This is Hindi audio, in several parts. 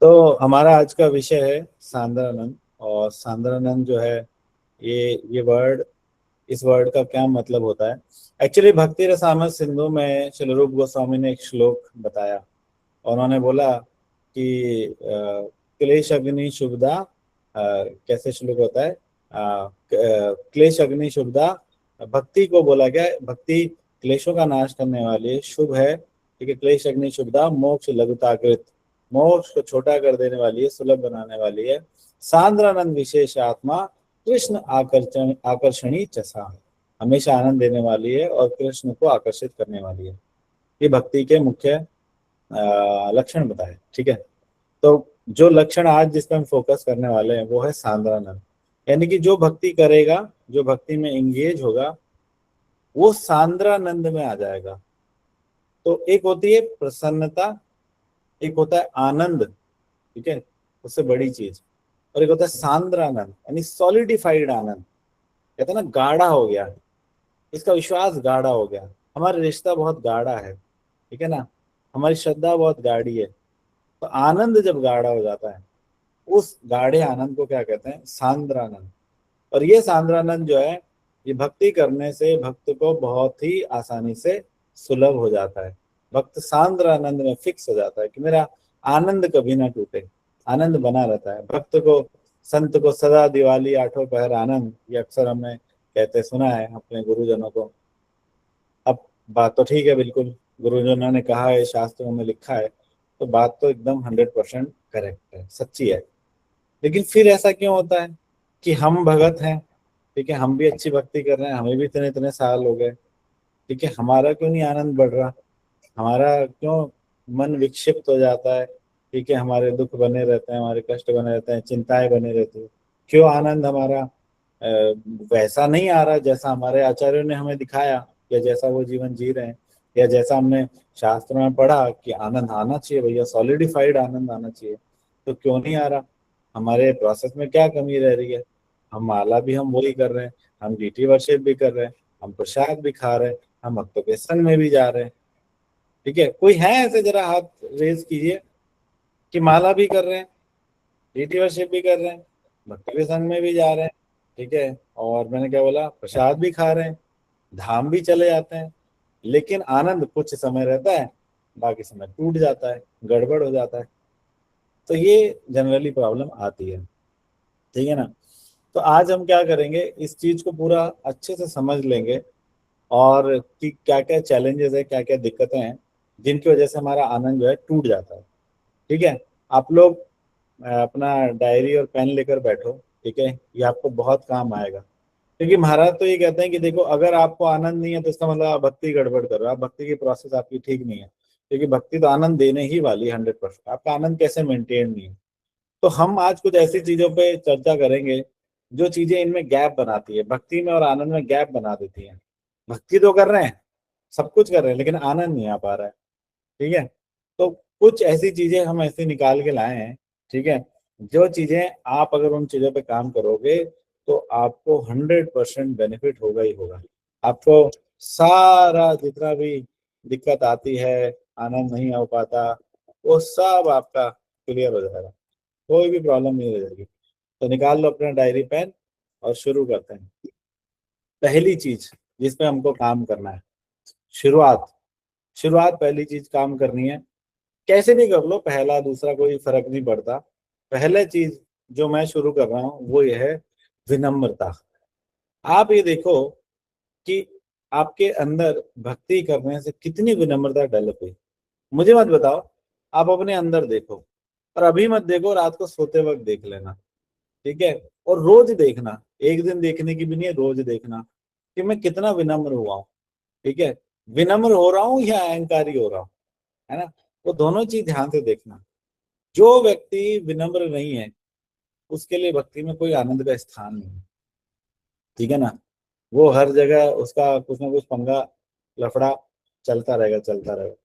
तो हमारा आज का विषय है सांद्रानंद। और सांद्रानंद जो है ये वर्ड, इस वर्ड का क्या मतलब होता है। एक्चुअली भक्ति रसामृत सिंधु में श्रील रूप गोस्वामी ने एक श्लोक बताया और उन्होंने बोला कि क्लेश अग्नि शुभदा, कैसे श्लोक होता है, क्लेश अग्नि शुभदा, भक्ति को बोला गया है, भक्ति क्लेशों का नाश करने वाली है, शुभ है। ठीक है, क्लेश अग्नि शुभदा मोक्ष लघुताकृत, मोक्ष को छोटा कर देने वाली है, सुलभ बनाने वाली है। सांद्रानंद विशेष आत्मा कृष्ण आकर्षणी चसा, हमेशा आनंद देने वाली है और कृष्ण को आकर्षित करने वाली है। ये भक्ति के मुख्य लक्षण बताए। ठीक है, तो जो लक्षण आज जिस पर हम फोकस करने वाले हैं वो है सांद्रानंद। यानी कि जो भक्ति करेगा, जो भक्ति में एंगेज होगा, वो सांद्रानंद में आ जाएगा। तो एक होती है प्रसन्नता, एक होता है आनंद, ठीक है, उससे बड़ी चीज, और एक होता है सांद्रानंद यानी सॉलिडिफाइड आनंद। कहते हैं ना गाढ़ा हो गया, इसका विश्वास गाढ़ा हो गया, हमारा रिश्ता बहुत गाढ़ा है, ठीक है ना, हमारी श्रद्धा बहुत गाढ़ी है। तो आनंद जब गाढ़ा हो जाता है, उस गाढ़े आनंद को क्या कहते हैं, सांद्रानंद। और ये सांद्रानंद जो है, ये भक्ति करने से भक्त को बहुत ही आसानी से सुलभ हो जाता है। भक्त सांद्रानंद में फिक्स हो जाता है कि मेरा आनंद कभी ना टूटे, आनंद बना रहता है। भक्त को, संत को सदा दिवाली आठों पहर आनंद, ये अक्सर हमने कहते सुना है अपने गुरुजनों को। अब बात तो ठीक है, बिल्कुल गुरुजनों ने कहा है, शास्त्रों में लिखा है, तो बात तो एकदम 100% करेक्ट है, सच्ची है। लेकिन फिर ऐसा क्यों होता है कि हम भगत हैं, ठीक है, हम भी अच्छी भक्ति कर रहे हैं, हमें भी इतने इतने साल हो गए, ठीक है, हमारा क्यों नहीं आनंद बढ़ रहा, हमारा क्यों मन विक्षिप्त हो जाता है, ठीक है, हमारे दुख बने रहते हैं, हमारे कष्ट बने रहते हैं, चिंताएं बनी रहती है, क्यों आनंद हमारा वैसा नहीं आ रहा जैसा हमारे आचार्यों ने हमें दिखाया, या जैसा वो जीवन जी रहे हैं, या जैसा हमने शास्त्रों में पढ़ा कि आनंद आना चाहिए भैया, सॉलिडिफाइड आनंद आना चाहिए, तो क्यों नहीं आ रहा। हमारे प्रोसेस में क्या कमी रह रही है। हम माला भी हम वही कर रहे हैं, हम डीटी वर्शिप भी कर रहे हैं, हम प्रसाद भी खा रहे हैं, हम भक्तों के संग में भी जा रहे हैं, ठीक है। कोई है ऐसे, जरा हाथ रेज कीजिए कि माला भी कर रहे हैं, डीटी वर्शिप भी कर रहे हैं, भक्तों के संग में भी जा रहे हैं, ठीक है, और मैंने क्या बोला, प्रसाद भी खा रहे हैं, धाम भी चले जाते हैं, लेकिन आनंद कुछ समय रहता है, बाकी समय टूट जाता है, गड़बड़ हो जाता है। तो ये जनरली प्रॉब्लम आती है, ठीक है ना। तो आज हम क्या करेंगे, इस चीज को पूरा अच्छे से समझ लेंगे, और कि क्या क्या चैलेंजेस है, क्या क्या दिक्कतें हैं जिनकी वजह से हमारा आनंद जो है टूट जाता है। ठीक है, आप लोग अपना डायरी और पेन लेकर बैठो, ठीक है, ये आपको बहुत काम आएगा। क्योंकि महाराज तो ये कहते हैं कि देखो, अगर आपको आनंद नहीं है तो इसका मतलब आप भक्ति गड़बड़ कर रहे हो, आप भक्ति की प्रोसेस आपकी ठीक नहीं है। क्योंकि भक्ति तो आनंद देने ही वाली है 100%, आपका आनंद कैसे मेंटेन नहीं है। तो हम आज कुछ ऐसी चीजों पे चर्चा करेंगे जो चीजें इनमें गैप बनाती है, भक्ति में और आनंद में गैप बना देती है। भक्ति तो कर रहे हैं, सब कुछ कर रहे हैं, लेकिन आनंद नहीं आ पा रहा है, ठीक है। तो कुछ ऐसी चीजें हम ऐसे निकाल के लाए हैं, ठीक है, जो चीजें आप अगर उन चीजों पे काम करोगे तो आपको 100% बेनिफिट होगा ही होगा। आपको सारा जितना भी दिक्कत आती है, आनंद नहीं हो पाता, वो सब आपका क्लियर हो जाएगा, कोई भी प्रॉब्लम नहीं रह जाएगी। तो निकाल लो अपना डायरी पेन और शुरू करते हैं। पहली चीज जिसपे हमको काम करना है, शुरुआत, शुरुआत पहली चीज काम करनी है। कैसे भी कर लो, पहला दूसरा कोई फर्क नहीं पड़ता। पहले चीज जो मैं शुरू कर रहा हूँ वो ये है, विनम्रता। आप ये देखो कि आपके अंदर भक्ति करने से कितनी विनम्रता डेवलप हुई। मुझे मत बताओ, आप अपने अंदर देखो, और अभी मत देखो, रात को सोते वक्त देख लेना, ठीक है। और रोज देखना, एक दिन देखने की भी नहीं है, रोज देखना कि मैं कितना विनम्र हुआ हूँ, ठीक है, विनम्र हो रहा हूँ या अहंकारी हो रहा हूँ, है ना। वो दोनों चीज ध्यान से देखना। जो व्यक्ति विनम्र नहीं है उसके लिए भक्ति में कोई आनंद का स्थान नहीं है, ठीक है ना। वो हर जगह उसका कुछ ना कुछ पंगा, लफड़ा चलता रहेगा, चलता रहेगा।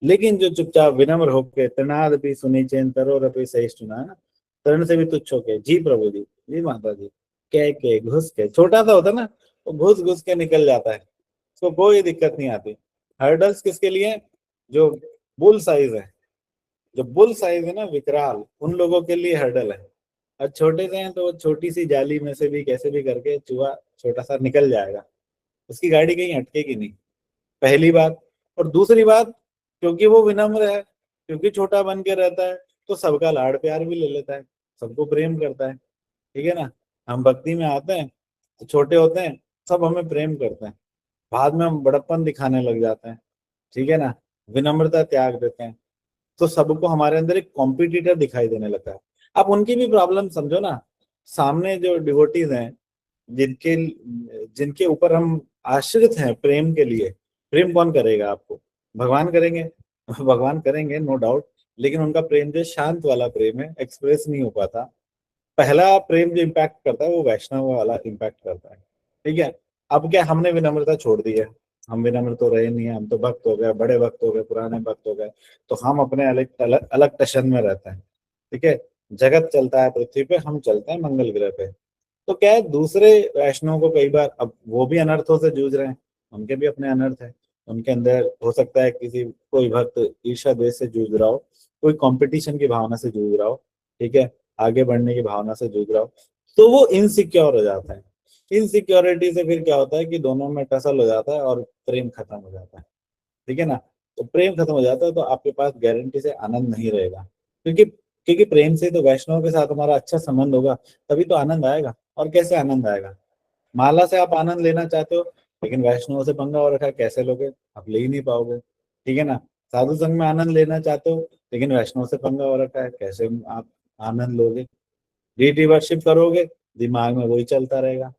लेकिन जो चुपचाप विनम्र होके, तृणाद भी सुनी चैन तरो रपि सहिष्णुना, है ना, तरण से भी तुच्छ होके, जी प्रभु जी, जी माता जी, कह के घुस के, छोटा सा होता ना, वो घुस घुस के निकल जाता है, उसको कोई दिक्कत नहीं आती। हर्डल्स किसके लिए, जो बुल साइज है, जो बुल साइज है ना, विकराल, उन लोगों के लिए हर्डल है। और छोटे से हैं तो वो छोटी सी जाली में से भी कैसे भी करके चूहा छोटा सा निकल जाएगा, उसकी गाड़ी कहीं अटकेगी नहीं, पहली बात। और दूसरी बात, क्योंकि वो विनम्र है, क्योंकि छोटा बन के रहता है, तो सबका लाड़ प्यार भी ले लेता है, सबको प्रेम करता है। ठीक है ना। हम भक्ति में आते हैं तो छोटे होते हैं, सब हमें प्रेम करते हैं, बाद में हम बड़प्पन दिखाने लग जाते हैं। ठीक है ना। विनम्रता त्याग देते हैं, तो सबको हमारे अंदर एक कॉम्पिटिटर दिखाई देने लगता है। आप उनकी भी प्रॉब्लम समझो ना। सामने जो डिवोटीज हैं, जिनके जिनके ऊपर हम आश्रित हैं प्रेम के लिए, प्रेम कौन करेगा आपको? भगवान करेंगे। भगवान करेंगे, नो डाउट। लेकिन उनका प्रेम जो शांत वाला प्रेम है, एक्सप्रेस नहीं हो पाता। पहला प्रेम जो इम्पैक्ट करता है वो वैष्णव वाला इम्पैक्ट करता है। ठीक है। अब क्या, हमने विनम्रता छोड़ दी है, हम विनम्र तो रहे नहीं है, हम तो भक्त हो गए, बड़े भक्त हो गए, पुराने भक्त हो गए, तो हम अपने अलग अलग अलग टशन में रहते हैं। ठीक है। जगत चलता है पृथ्वी पे, हम चलते हैं मंगल ग्रह पे। तो क्या है, दूसरे वैष्णव को कई बार, अब वो भी अनर्थों से जूझ रहे हैं, उनके भी अपने अनर्थ है। उनके अंदर हो सकता है किसी कोई भक्त ईर्ष्या द्वेष से जूझ रहा हो, कोई कंपटीशन की भावना से जूझ रहा हो। ठीक है। आगे बढ़ने की भावना से जूझ रहा हो, तो वो इनसिक्योर हो जाता है। इनसिक्योरिटी से फिर क्या होता है कि दोनों में टसल हो जाता है और प्रेम खत्म हो जाता है। ठीक है ना। तो प्रेम खत्म हो जाता है तो आपके पास गारंटी से आनंद नहीं रहेगा, क्योंकि प्रेम से तो वैष्णव के साथ हमारा अच्छा संबंध होगा, तभी तो आनंद आएगा। और कैसे आनंद आएगा? माला से आप आनंद लेना चाहते हो, लेकिन वैष्णव से पंगा हो रखा है, कैसे लोगे? आप ले ही नहीं पाओगे। ठीक है ना। साधु संघ में आनंद लेना चाहते हो, लेकिन वैष्णव से पंगा हो रखा है, कैसे आप आनंद लोगे? डीटी वर्शिप करोगे, दिमाग में वही चलता रहेगा,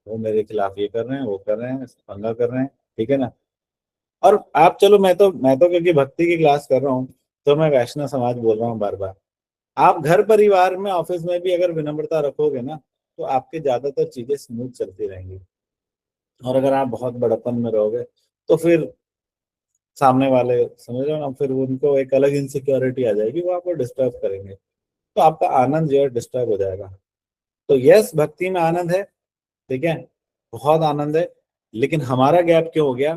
वो मेरे खिलाफ ये कर रहे हैं, वो कर रहे हैं, पंगा कर रहे हैं। ठीक है ना। और आप चलो, मैं तो क्योंकि भक्ति की क्लास कर रहा हूँ, तो मैं वैष्णव समाज बोल रहा हूँ बार बार। आप घर परिवार में, ऑफिस में भी अगर विनम्रता रखोगे ना, तो आपके ज्यादातर चीजें स्मूथ चलती रहेंगी। और अगर आप बहुत बड़प्पन में रहोगे, तो फिर सामने वाले, समझ रहे हो ना, फिर उनको एक अलग इनसिक्योरिटी आ जाएगी, वो आपको डिस्टर्ब करेंगे, तो आपका आनंद जो है डिस्टर्ब हो जाएगा। तो यस, भक्ति में आनंद है। ठीक है। बहुत आनंद है। लेकिन हमारा गैप क्यों हो गया?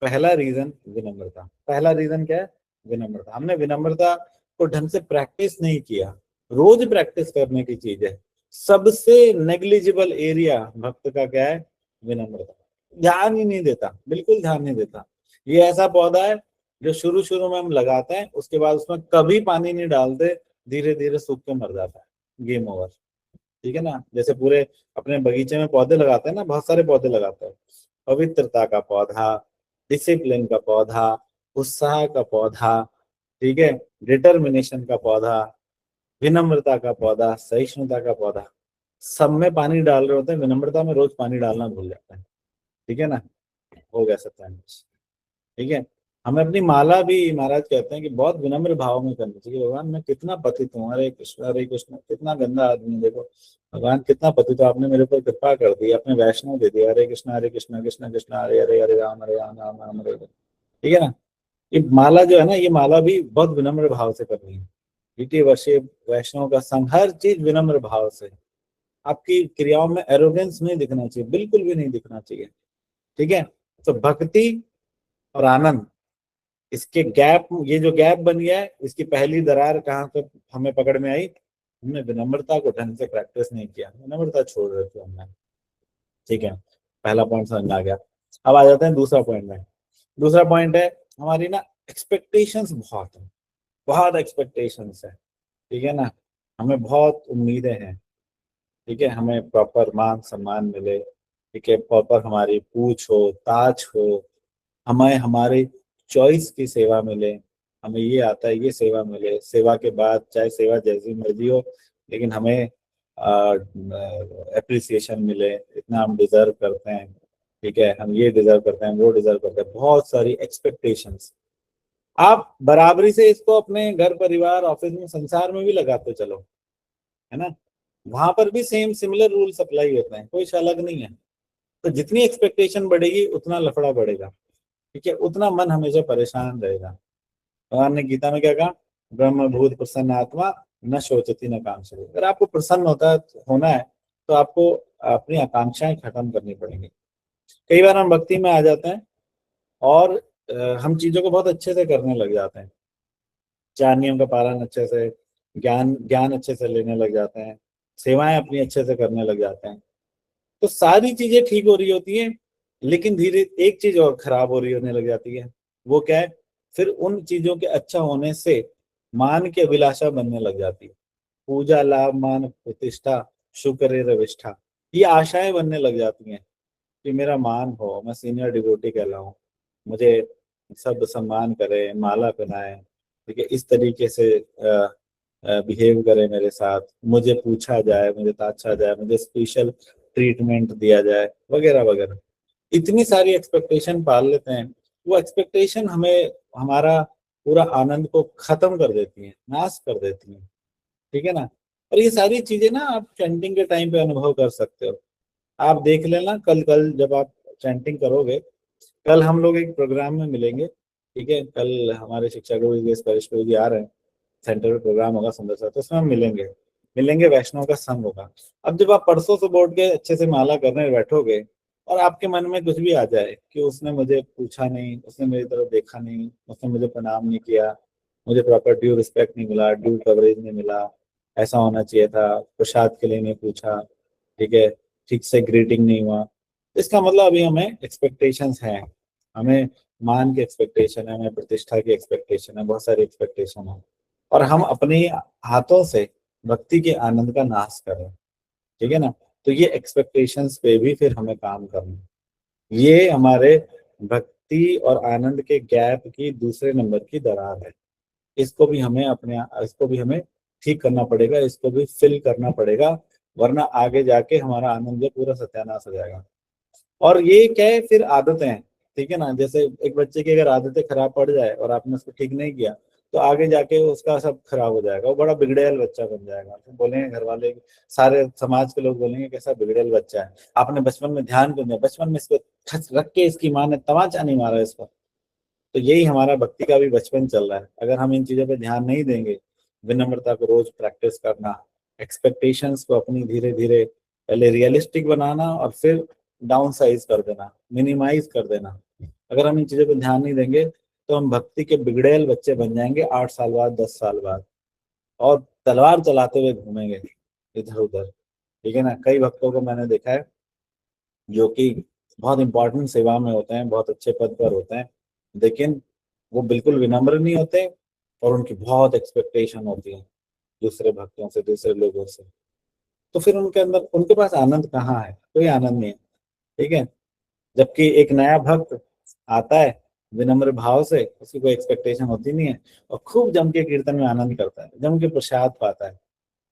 पहला रीजन विनम्रता। पहला रीजन क्या है? विनम्रता। हमने विनम्रता को ढंग से प्रैक्टिस नहीं किया। रोज प्रैक्टिस करने की चीज है। सबसे नेग्लिजिबल एरिया भक्त का क्या है? विनम्रता। ध्यान ही नहीं देता, बिल्कुल ध्यान नहीं देता। ये ऐसा पौधा है जो शुरू शुरू में हम लगाते हैं, उसके बाद उसमें कभी पानी नहीं डालते, धीरे धीरे सूख के मर जाता है, गेम ओवर। ठीक है ना। जैसे पूरे अपने बगीचे में पौधे लगाते हैं ना, बहुत सारे पौधे लगाते हैं, पवित्रता का पौधा, डिसिप्लिन का पौधा, उत्साह का पौधा, ठीक है, डिटर्मिनेशन का पौधा, विनम्रता का पौधा, सहिष्णुता का पौधा, सब में पानी डाल रहे होते हैं, विनम्रता में रोज पानी डालना भूल जाते हैं। ठीक है ना। हो गया सत्यानाश। ठीक है। हमें अपनी माला भी महाराज कहते हैं कि बहुत विनम्र भाव में करनी चाहिए। भगवान मैं कितना पतित हूँ, हरे कृष्ण, कितना गंदा आदमी हूँ, देखो भगवान कितना पतित हो, आपने मेरे ऊपर कृपा कर दी, आपने वैष्णव दे दिया, हरे कृष्ण कृष्ण कृष्ण हरे हरे, हरे राम राम राम हरे हरे। ठीक है ना। ये माला जो है ना, ये माला भी बहुत विनम्र भाव से करनी है। ईटी वर्षिप, वैष्णव का संग, हर चीज विनम्र भाव से। आपकी क्रियाओं में एरोगेंस नहीं दिखना चाहिए, बिल्कुल भी नहीं दिखना चाहिए। ठीक है। तो भक्ति और आनंद, इसके गैप, ये जो गैप बन गया है, इसकी पहली दरार कहाँ पे हमें पकड़ में आई? हमने विनम्रता को ढंग से प्रैक्टिस नहीं किया, विनम्रता छोड़ रखी हमने। ठीक है। पहला पॉइंट समझ में आ गया। अब आ जाते हैं दूसरा पॉइंट में। दूसरा पॉइंट है, हमारी ना एक्सपेक्टेशंस बहुत है, बहुत एक्सपेक्टेशंस है। ठीक है ना। हमें बहुत उम्मीदें हैं। ठीक है। हमें प्रॉपर मान सम्मान मिले, ठीक है, प्रॉपर हमारी पूछ हो, ताज हो, हमें हमारे चॉइस की सेवा मिले, हमें ये आता है ये सेवा मिले, सेवा के बाद चाहे सेवा जैसी मर्जी हो, लेकिन हमें अप्रिसिएशन मिले, इतना हम डिजर्व करते हैं। ठीक है। हम ये डिजर्व करते हैं, वो डिजर्व करते हैं, बहुत सारी एक्सपेक्टेशंस। आप बराबरी से इसको अपने घर परिवार ऑफिस में संसार में भी लगाते चलो, है ना। वहां पर भी सेम सिमिलर रूल्स अप्लाई होते हैं, कुछ अलग नहीं है। तो जितनी एक्सपेक्टेशन बढ़ेगी उतना लफड़ा बढ़ेगा। ठीक है। उतना मन हमेशा परेशान रहेगा। भगवान ने गीता में क्या कहा? ब्रह्म भूत प्रसन्न आत्मा न शोचती न कांक्षति। अगर आपको प्रसन्न होना है, तो आपको अपनी आकांक्षाएं खत्म करनी पड़ेंगी। कई बार हम भक्ति में आ जाते हैं और हम चीजों को बहुत अच्छे से करने लग जाते हैं, चार नियम का पालन अच्छे से, ज्ञान ज्ञान अच्छे से लेने लग जाते हैं, सेवाएं अपनी अच्छे से करने लग जाते हैं। तो सारी चीजें ठीक हो रही होती हैं, लेकिन धीरे एक चीज और खराब हो रही होने लग जाती है। वो क्या है? फिर उन चीजों के अच्छा होने से मान की अभिलाषा बनने लग जाती है। पूजा, लाभ, मान, प्रतिष्ठा, शुक्र, रविष्ठा, ये आशाएं बनने लग जाती हैं कि मेरा मान हो, मैं सीनियर डिवोटी कहलाऊं, मुझे सब सम्मान करें, माला पहनाएं, ठीक है, इस तरीके से बिहेव करे मेरे साथ, मुझे पूछा जाए, मुझे ताछा जाए, मुझे स्पेशल ट्रीटमेंट दिया जाए, वगैरह वगैरह। इतनी सारी एक्सपेक्टेशन पाल लेते हैं। वो एक्सपेक्टेशन हमें हमारा पूरा आनंद को खत्म कर देती है, नाश कर देती है। ठीक है ना? और ये सारी चीजें ना आप चैंटिंग के टाइम पे अनुभव कर सकते हो। आप देख लेना, कल कल जब आप चैंटिंग करोगे, कल हम लोग एक प्रोग्राम में मिलेंगे। ठीक है, कल हमारे शिक्षा गुरु योगेश परेश जी आ रहे हैं, सेंटर में प्रोग्राम होगा सुंदर सा, तो उसमें हम मिलेंगे। मिलेंगे, वैष्णव का संग होगा। अब जब आप परसों से बोर्ड के अच्छे से माला करने बैठोगे और आपके मन में कुछ भी आ जाए कि उसने मुझे पूछा नहीं, उसने मेरी तरफ देखा नहीं, उसने मुझे प्रणाम नहीं किया, मुझे प्रॉपर ड्यू रिस्पेक्ट नहीं मिला, ड्यू कवरेज नहीं मिला, ऐसा होना चाहिए था, प्रसाद के लिए नहीं पूछा, ठीक है, ठीक से ग्रीटिंग नहीं हुआ, इसका मतलब अभी हमें एक्सपेक्टेशंस हैं। हमें मान की एक्सपेक्टेशन है, हमें प्रतिष्ठा की एक्सपेक्टेशन है, बहुत सारी एक्सपेक्टेशन है, और हम अपने हाथों से भक्ति के आनंद का नाश कर रहे हैं। ठीक है ना? तो ये एक्सपेक्टेशंस पे भी फिर हमें काम करना है। ये हमारे भक्ति और आनंद के गैप की दूसरे नंबर की दरार है। इसको भी हमें ठीक करना पड़ेगा, इसको भी फिल करना पड़ेगा, वरना आगे जाके हमारा आनंद जो पूरा सत्यानाश हो जाएगा। और ये क्या है, फिर आदतें हैं। ठीक है ना? जैसे एक बच्चे की अगर आदतें खराब पड़ जाए और आपने उसको ठीक नहीं किया, तो आगे जाके उसका सब खराब हो जाएगा, वो बड़ा बिगड़ैल बच्चा बन जाएगा। तो बोलेंगे घर वाले, सारे समाज के लोग बोलेंगे कैसा बिगड़ैल बच्चा है, आपने बचपन में ध्यान क्यों दिया, बचपन में इसको ठस रख के इसकी माँ ने तमाचा नहीं मारा इसको। तो यही हमारा भक्ति का भी बचपन चल रहा है। अगर हम इन चीजों पे ध्यान नहीं देंगे, विनम्रता को रोज प्रैक्टिस करना, एक्सपेक्टेशंस को अपनी धीरे धीरे पहले रियलिस्टिक बनाना और फिर डाउन साइज कर देना, मिनिमाइज कर देना, अगर हम इन चीजों पे ध्यान नहीं देंगे तो हम भक्ति के बिगड़ैल बच्चे बन जाएंगे 8 साल बाद, 10 साल बाद, और तलवार चलाते हुए घूमेंगे इधर उधर। ठीक है ना? कई भक्तों को मैंने देखा है जो कि बहुत इंपॉर्टेंट सेवा में होते हैं, बहुत अच्छे पद पर होते हैं, लेकिन वो बिल्कुल विनम्र नहीं होते, और उनकी बहुत एक्सपेक्टेशन होती है दूसरे भक्तों से, दूसरे लोगों से। तो फिर उनके अंदर, उनके पास आनंद कहाँ है? कोई आनंद नहीं है। ठीक है? जबकि एक नया भक्त आता है विनम्र भाव से, उसकी कोई एक्सपेक्टेशन होती नहीं है, और खूब जम के कीर्तन में आनंद करता है, जम के प्रसाद पाता है,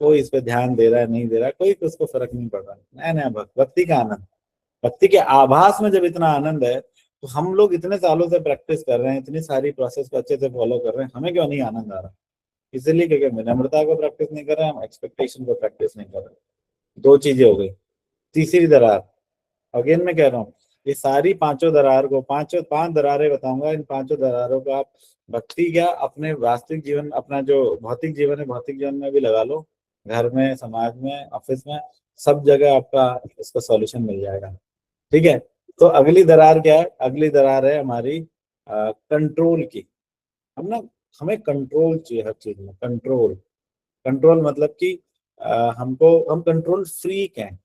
कोई इस पे ध्यान दे रहा है नहीं दे रहा है, कोई उसको फर्क नहीं पड़ रहा। नया नया भक्त, भक्ति का आनंद, भक्ति के आभास में जब इतना आनंद है, तो हम लोग इतने सालों से प्रैक्टिस कर रहे हैं, इतनी सारी प्रोसेस को अच्छे से फॉलो कर रहे हैं, हमें क्यों नहीं आनंद आ रहा? इसलिए क्योंकि विनम्रता को प्रैक्टिस नहीं कर रहे हैं, हम एक्सपेक्टेशन को प्रैक्टिस नहीं कर रहे। दो चीजें हो गई। तीसरी दरार, अगेन मैं कह रहा हूँ, ये सारी पांचों दरार को, पांचों 5 दरारें बताऊंगा, इन पांचों दरारों को आप भक्ति क्या अपने वास्तविक जीवन, अपना जो भौतिक जीवन है, भौतिक जीवन में भी लगा लो, घर में, समाज में, ऑफिस में, सब जगह आपका इसका सॉल्यूशन मिल जाएगा। ठीक है? तो अगली दरार क्या है? अगली दरार है हमारी कंट्रोल की। हम ना, हमें कंट्रोल चाहिए हर चीज में, कंट्रोल। कंट्रोल मतलब कि हम कंट्रोल फ्रीक हैं।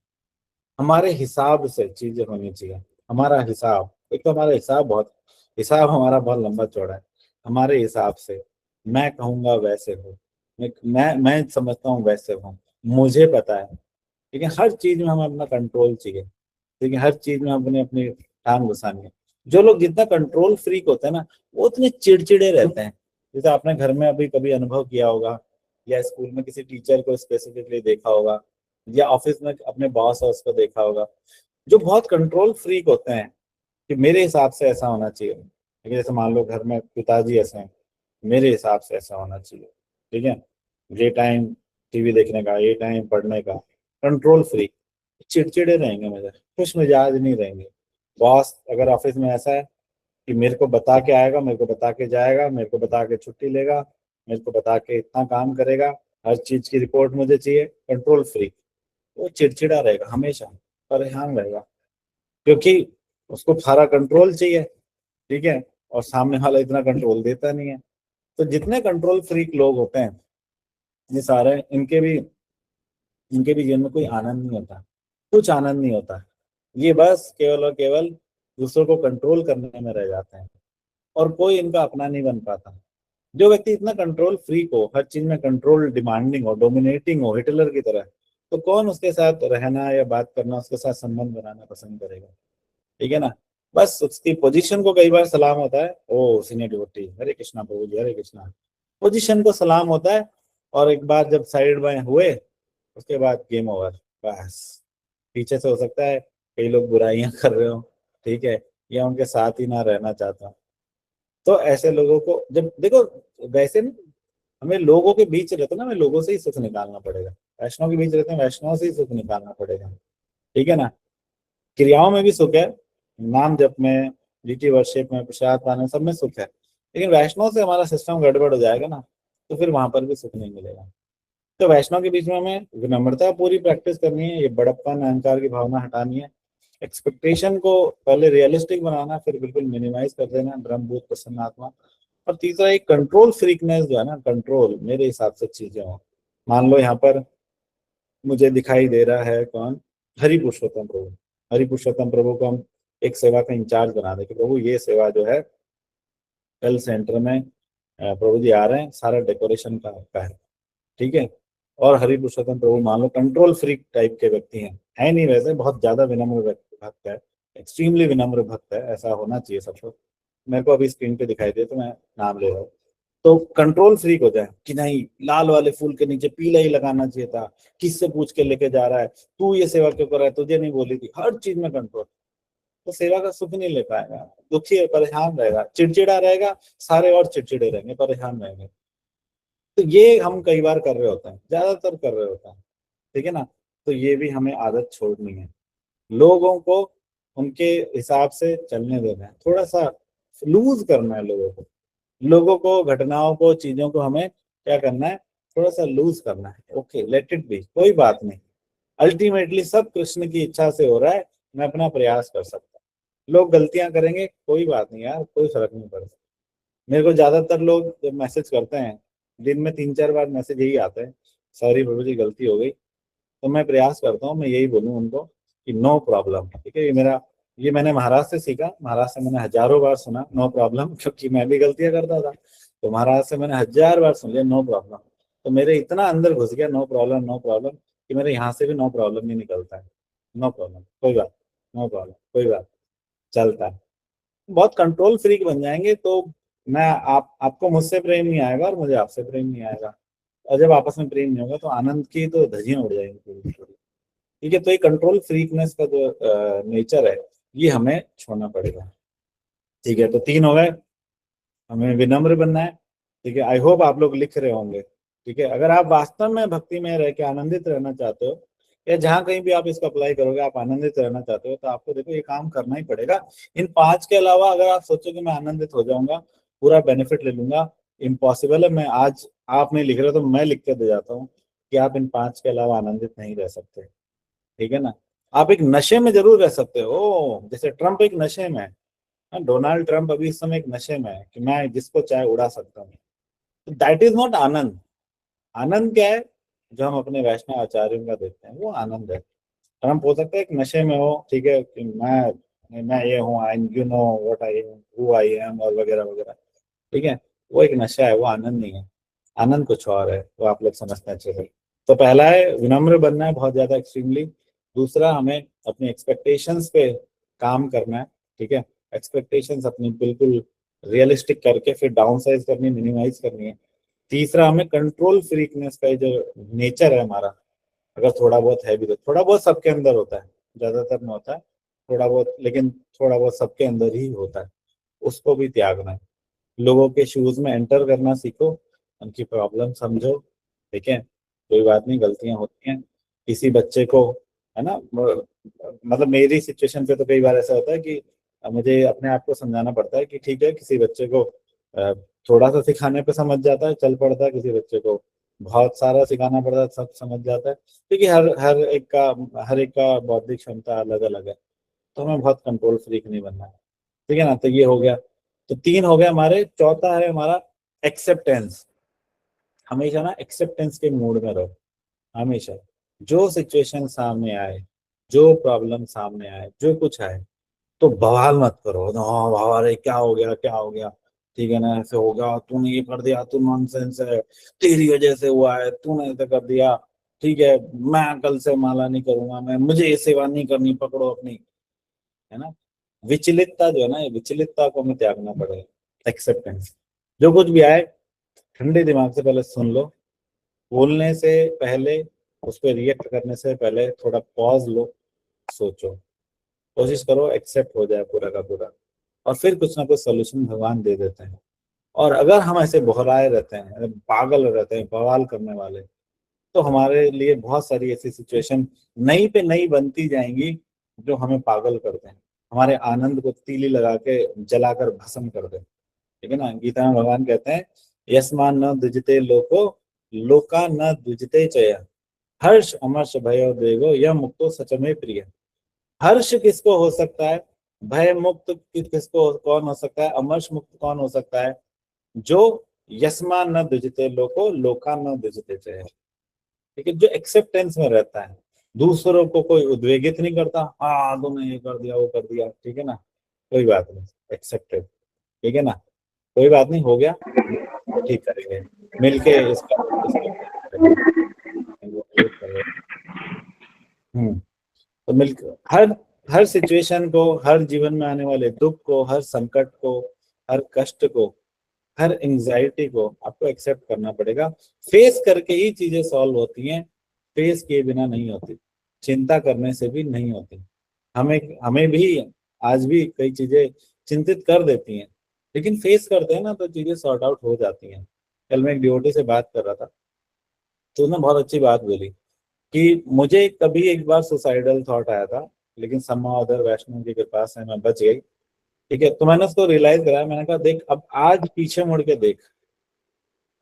हमारे हिसाब से चीजें होनी चाहिए। हमारा हिसाब, एक तो हमारा हिसाब हमारा बहुत लंबा चौड़ा है। हमारे हिसाब से मैं कहूंगा वैसे हो, मैं समझता हूँ वैसे हो, मुझे पता है। ठीक है? हर चीज में हमें अपना कंट्रोल चाहिए। ठीक है? हर चीज में अपने अपनी टांग घुसानी है। जो लोग जितना कंट्रोल फ्रीक होते हैं ना, वो उतने चिड़चिड़े रहते हैं। जैसे आपने घर में अभी कभी अनुभव किया होगा, या स्कूल में किसी टीचर को स्पेसिफिकली देखा होगा, या ऑफिस में अपने बॉस है उसको देखा होगा, जो बहुत कंट्रोल फ्रीक होते हैं कि मेरे हिसाब से ऐसा होना चाहिए। ठीक है? जैसे मान लो घर में पिताजी ऐसे हैं, मेरे हिसाब से ऐसा होना चाहिए। ठीक है? ये टाइम टीवी देखने का, ये टाइम पढ़ने का, कंट्रोल फ्री, चिड़चिड़े रहेंगे, मगर खुश मिजाज नहीं रहेंगे। बॉस अगर ऑफिस में ऐसा है कि मेरे को बता के आएगा, मेरे को बता के जाएगा, मेरे को बता के छुट्टी लेगा, मेरे को बता के इतना काम करेगा, हर चीज की रिपोर्ट मुझे चाहिए, कंट्रोल फ्री, वो चिड़चिड़ा रहेगा, हमेशा परेशान रहेगा, क्योंकि उसको सारा कंट्रोल चाहिए। ठीक है? और सामने वाला इतना कंट्रोल देता नहीं है। तो जितने कंट्रोल फ्रीक लोग होते हैं ये सारे, इनके भी जीवन में कोई आनंद नहीं होता, कुछ आनंद नहीं होता। ये बस केवल और केवल दूसरों को कंट्रोल करने में रह जाते हैं और कोई इनका अपना नहीं बन पाता। जो व्यक्ति इतना कंट्रोल फ्रीक हो, हर चीज में कंट्रोल डिमांडिंग हो, डोमिनेटिंग हो, हिटलर की तरह, तो कौन उसके साथ रहना या बात करना, उसके साथ संबंध बनाना पसंद करेगा? ठीक है ना। बस उसकी पोजीशन को कई बार सलाम होता है, ओ सीनियर डिवोटी, हरे कृष्णा प्रभु जी, हरे कृष्णा, पोजीशन को सलाम होता है। और एक बार जब साइड बाएं हुए, उसके बाद गेम ओवर। बस पीछे से हो सकता है कई लोग बुराइयां कर रहे हो, ठीक है, या उनके साथ ही ना रहना चाहता। तो ऐसे लोगों को जब देखो, वैसे ना, हमें लोगों के बीच रहते ना, हमें लोगों से ही सुख निकालना पड़ेगा। वैष्णव के बीच रहते हैं, वैष्णव से ही सुख निकालना पड़ेगा। ठीक है ना। क्रियाओं में भी सुख है, नाम जप में, रीति वर्शिप में, प्रसाद पाने, सब में सुख है, लेकिन वैष्णव से हमारा सिस्टम गड़बड़ हो जाएगा ना, तो फिर वहां पर भी सुख नहीं मिलेगा। तो वैष्णव के बीच में हमें विनम्रता पूरी प्रैक्टिस करनी है, ये बड़प्पन अहंकार की भावना हटानी है, एक्सपेक्टेशन को पहले रियलिस्टिक बनाना, फिर बिल्कुल मिनिमाइज कर देना, ब्रह्मभूत प्रसन्न आत्मा। और तीसरा एक कंट्रोल फ्रीकनेस जो है ना, कंट्रोल मेरे हिसाब से चीजें हो। मान लो यहाँ पर मुझे दिखाई दे रहा है कौन, हरि पुरुषोत्तम प्रभु। हरि पुरुषोत्तम प्रभु को हम एक सेवा का इंचार्ज बना दें कि प्रभु ये सेवा जो है कल सेंटर में प्रभु जी आ रहे हैं, सारा डेकोरेशन का आपका है। ठीक है। और हरि पुरुषोत्तम प्रभु मान लो कंट्रोल फ्रीक टाइप के व्यक्ति हैं, है नहीं वैसे, बहुत ज्यादा विनम्र भक्त है, एक्सट्रीमली विनम्र भक्त है, ऐसा होना चाहिए सबको। मेरे को अभी स्क्रीन पे दिखाई दे तो मैं नाम ले रहा हूँ। तो कंट्रोल फ्रीक हो जाए कि नहीं, लाल वाले फूल के नीचे पीला ही लगाना चाहिए था, किससे पूछ के लेके जा रहा है, तू ये सेवा क्यों कर रहा है, तुझे नहीं बोली थी, हर चीज में कंट्रोल। तो सेवा का सुख नहीं ले पाएगा, दुखी है, परेशान रहेगा, चिड़चिड़ा रहेगा, सारे और चिड़चिड़े रहेंगे, परेशान रहेंगे। तो ये हम कई बार कर रहे होते हैं, ज्यादातर कर रहे होते हैं। ठीक है ना। तो ये भी हमें आदत छोड़नी है, लोगों को उनके हिसाब से चलने देना है, थोड़ा सा लूज करना है लोगों को, घटनाओं को, चीजों को हमें क्या करना है, थोड़ा सा लूज करना है। ओके, लेट इट बी, कोई बात नहीं, अल्टीमेटली सब कृष्ण की इच्छा से हो रहा है, मैं अपना प्रयास कर सकता हूँ। लोग गलतियां करेंगे, कोई बात नहीं यार, कोई फर्क नहीं पड़ता। मेरे को ज्यादातर लोग जब मैसेज करते हैं, दिन में 3-4 बार मैसेज यही आता है, सॉरी प्रभु जी गलती हो गई। तो मैं प्रयास करता हूँ मैं यही बोलूँ उनको कि नो प्रॉब्लम। ठीक है, ये मैंने महाराज से सीखा, महाराज से मैंने हजारों बार सुना नो प्रॉब्लम, क्योंकि मैं भी गलतियां करता था। तो महाराज से मैंने 1000 बार सुन लिया नो प्रॉब्लम। तो मेरे इतना अंदर घुस गया नो प्रॉब्लम, नो प्रॉब्लम, कि मेरे यहाँ से भी नो प्रॉब्लम ही निकलता है। नो प्रॉब्लम, कोई बात, नो प्रॉब्लम, कोई बात, चलता है। बहुत कंट्रोल फ्रीक बन जाएंगे तो मैं आपको मुझसे प्रेम नहीं आएगा और मुझे आपसे प्रेम नहीं आएगा। और जब आपस में प्रेम नहीं होगा तो आनंद की तो धज्जियां उड़ जाएंगी पूरी पूरी। ठीक है। तो ये कंट्रोल फ्रीकनेस का जो नेचर है, ये हमें छोड़ना पड़ेगा। ठीक है। तो 3 हो गए, हमें विनम्र बनना है। ठीक है। आई होप आप लोग लिख रहे होंगे। ठीक है। अगर आप वास्तव में भक्ति में रह के आनंदित रहना चाहते हो, या जहां कहीं भी आप इसको अप्लाई करोगे आप आनंदित रहना चाहते हो, तो आपको देखो ये काम करना ही पड़ेगा। इन 5 के अलावा अगर आप सोचो कि मैं आनंदित हो जाऊंगा, पूरा बेनिफिट ले लूंगा, इम्पॉसिबल है। मैं आज आप नहीं लिख रहे तो मैं लिख के दे जाता हूँ कि आप इन 5 के अलावा आनंदित नहीं रह सकते। ठीक है ना। आप एक नशे में जरूर रह सकते हो, जैसे ट्रम्प एक नशे में है। डोनाल्ड ट्रम्प अभी इस समय एक नशे में है कि मैं जिसको चाहे उड़ा सकता हूँ। दैट इज नॉट आनंद। आनंद क्या है, जो हम अपने वैष्णव आचार्यों का देखते हैं, वो आनंद है। ट्रम्प हो सकता है एक नशे में हो, ठीक है, कि मैं ये हूँ, I you know what I am, who I am, और वगैरह वगैरह। ठीक है। वो एक नशा है, वो आनंद नहीं है। आनंद कुछ और है, वो आप लोग समझते हैं अच्छे से। तो पहला है विनम्र बनना है बहुत ज्यादा, एक्सट्रीमली। दूसरा, हमें अपनी एक्सपेक्टेशंस पे काम करना है। ठीक है। एक्सपेक्टेशंस अपनी बिल्कुल रियलिस्टिक करके फिर डाउन साइज करनी, मिनिमाइज करनी है। तीसरा, हमें कंट्रोल फ्रीकनेस का जो नेचर है हमारा, अगर थोड़ा बहुत है भी, तो थोड़ा बहुत सबके अंदर होता है, ज्यादातर में होता है थोड़ा बहुत, लेकिन थोड़ा बहुत सबके अंदर ही होता है, उसको भी त्यागना है। लोगों के शूज में एंटर करना सीखो, उनकी प्रॉब्लम समझो। ठीक है। कोई बात नहीं, गलतियां होती हैं। किसी बच्चे को, है ना, मतलब मेरी सिचुएशन पे तो कई बार ऐसा होता है कि मुझे अपने आप को समझाना पड़ता है कि ठीक है, किसी बच्चे को अ, थोड़ा सा सिखाने पे समझ जाता है, चल पड़ता है, किसी बच्चे को बहुत सारा सिखाना पड़ता है, सब समझ जाता है, क्योंकि हर एक का बौद्धिक क्षमता अलग अलग है। तो हमें बहुत कंट्रोल फ्रीक नहीं बनना है। ठीक है ना। तो ये हो गया। तो 3 हो गया हमारे। चौथा है हमारा एक्सेप्टेंस, हमेशा ना एक्सेप्टेंस के मूड में रहो। हमेशा जो सिचुएशन सामने आए, जो प्रॉब्लम सामने आए, जो कुछ आए, तो बवाल मत करो। हाँ बवाल, अरे क्या हो गया, क्या हो गया, ठीक है ना, ऐसे हो गया, तूने ये कर दिया, तू नॉनसेंस है, तेरी वजह से हुआ है, तूने ऐसे कर दिया, ठीक है, मैं कल से माला नहीं करूंगा, मैं, मुझे ये सेवा नहीं करनी, पकड़ो अपनी, है ना। विचलितता जो है ना, ये विचलितता को हमें त्यागना पड़ेगा। एक्सेप्टेंस, जो कुछ भी आए ठंडे दिमाग से पहले सुन लो, बोलने से पहले, उस पर रिएक्ट करने से पहले थोड़ा पॉज लो, सोचो, कोशिश करो एक्सेप्ट हो जाए पूरा का पूरा, और फिर कुछ ना कुछ सोल्यूशन भगवान दे देते हैं। और अगर हम ऐसे बहराए रहते हैं, पागल रहते हैं, बवाल करने वाले, तो हमारे लिए बहुत सारी ऐसी सिचुएशन नई पे नई बनती जाएंगी जो हमें पागल करते हैं, हमारे आनंद को तीली लगा के जलाकर भस्म कर दे। ठीक है ना, गीता में भगवान कहते हैं, यस्मान न द्विजते लोको लोका न द्विजते चय, हर्ष अमर्ष भयो देगो यह मुक्तो सचमे प्रिय। हर्ष किसको हो सकता है, भय मुक्त किसको कौन हो सकता है, अमर्ष मुक्त कौन हो सकता है, जो यस्मान न द्विजते लोको लोका न द्विजते चय। ठीक है, जो एक्सेप्टेंस में रहता है, दूसरों को कोई उद्वेगित नहीं करता, हाँ तुमने ये कर दिया, वो कर दिया, ठीक है ना, कोई बात नहीं, एक्सेप्टेड, ठीक है ना, कोई बात नहीं, हो गया, ठीक करेंगे, मिलके इसका करेंगे। तो मिलकर हर हर सिचुएशन को, हर जीवन में आने वाले दुख को, हर संकट को, हर कष्ट को, हर एंजाइटी को आपको एक्सेप्ट करना पड़ेगा। फेस करके ही चीजें सॉल्व होती हैं, फेस किए बिना नहीं होती, चिंता करने से भी नहीं होती। हमें हमें भी आज भी कई चीजें चिंतित कर देती हैं, लेकिन फेस करते हैं ना तो चीजें सॉर्ट आउट हो जाती हैं। कल मैं एक डिवोटी से बात कर रहा था, तो उसने बहुत अच्छी बात बोली कि मुझे कभी एक बार सुसाइडल थॉट आया था, लेकिन somehow अदर वैष्णव की कृपा से मैं बच गई। ठीक है, तो मैंने उसको रियलाइज कराया, मैंने कहा देख, अब आज पीछे मुड़ के देख,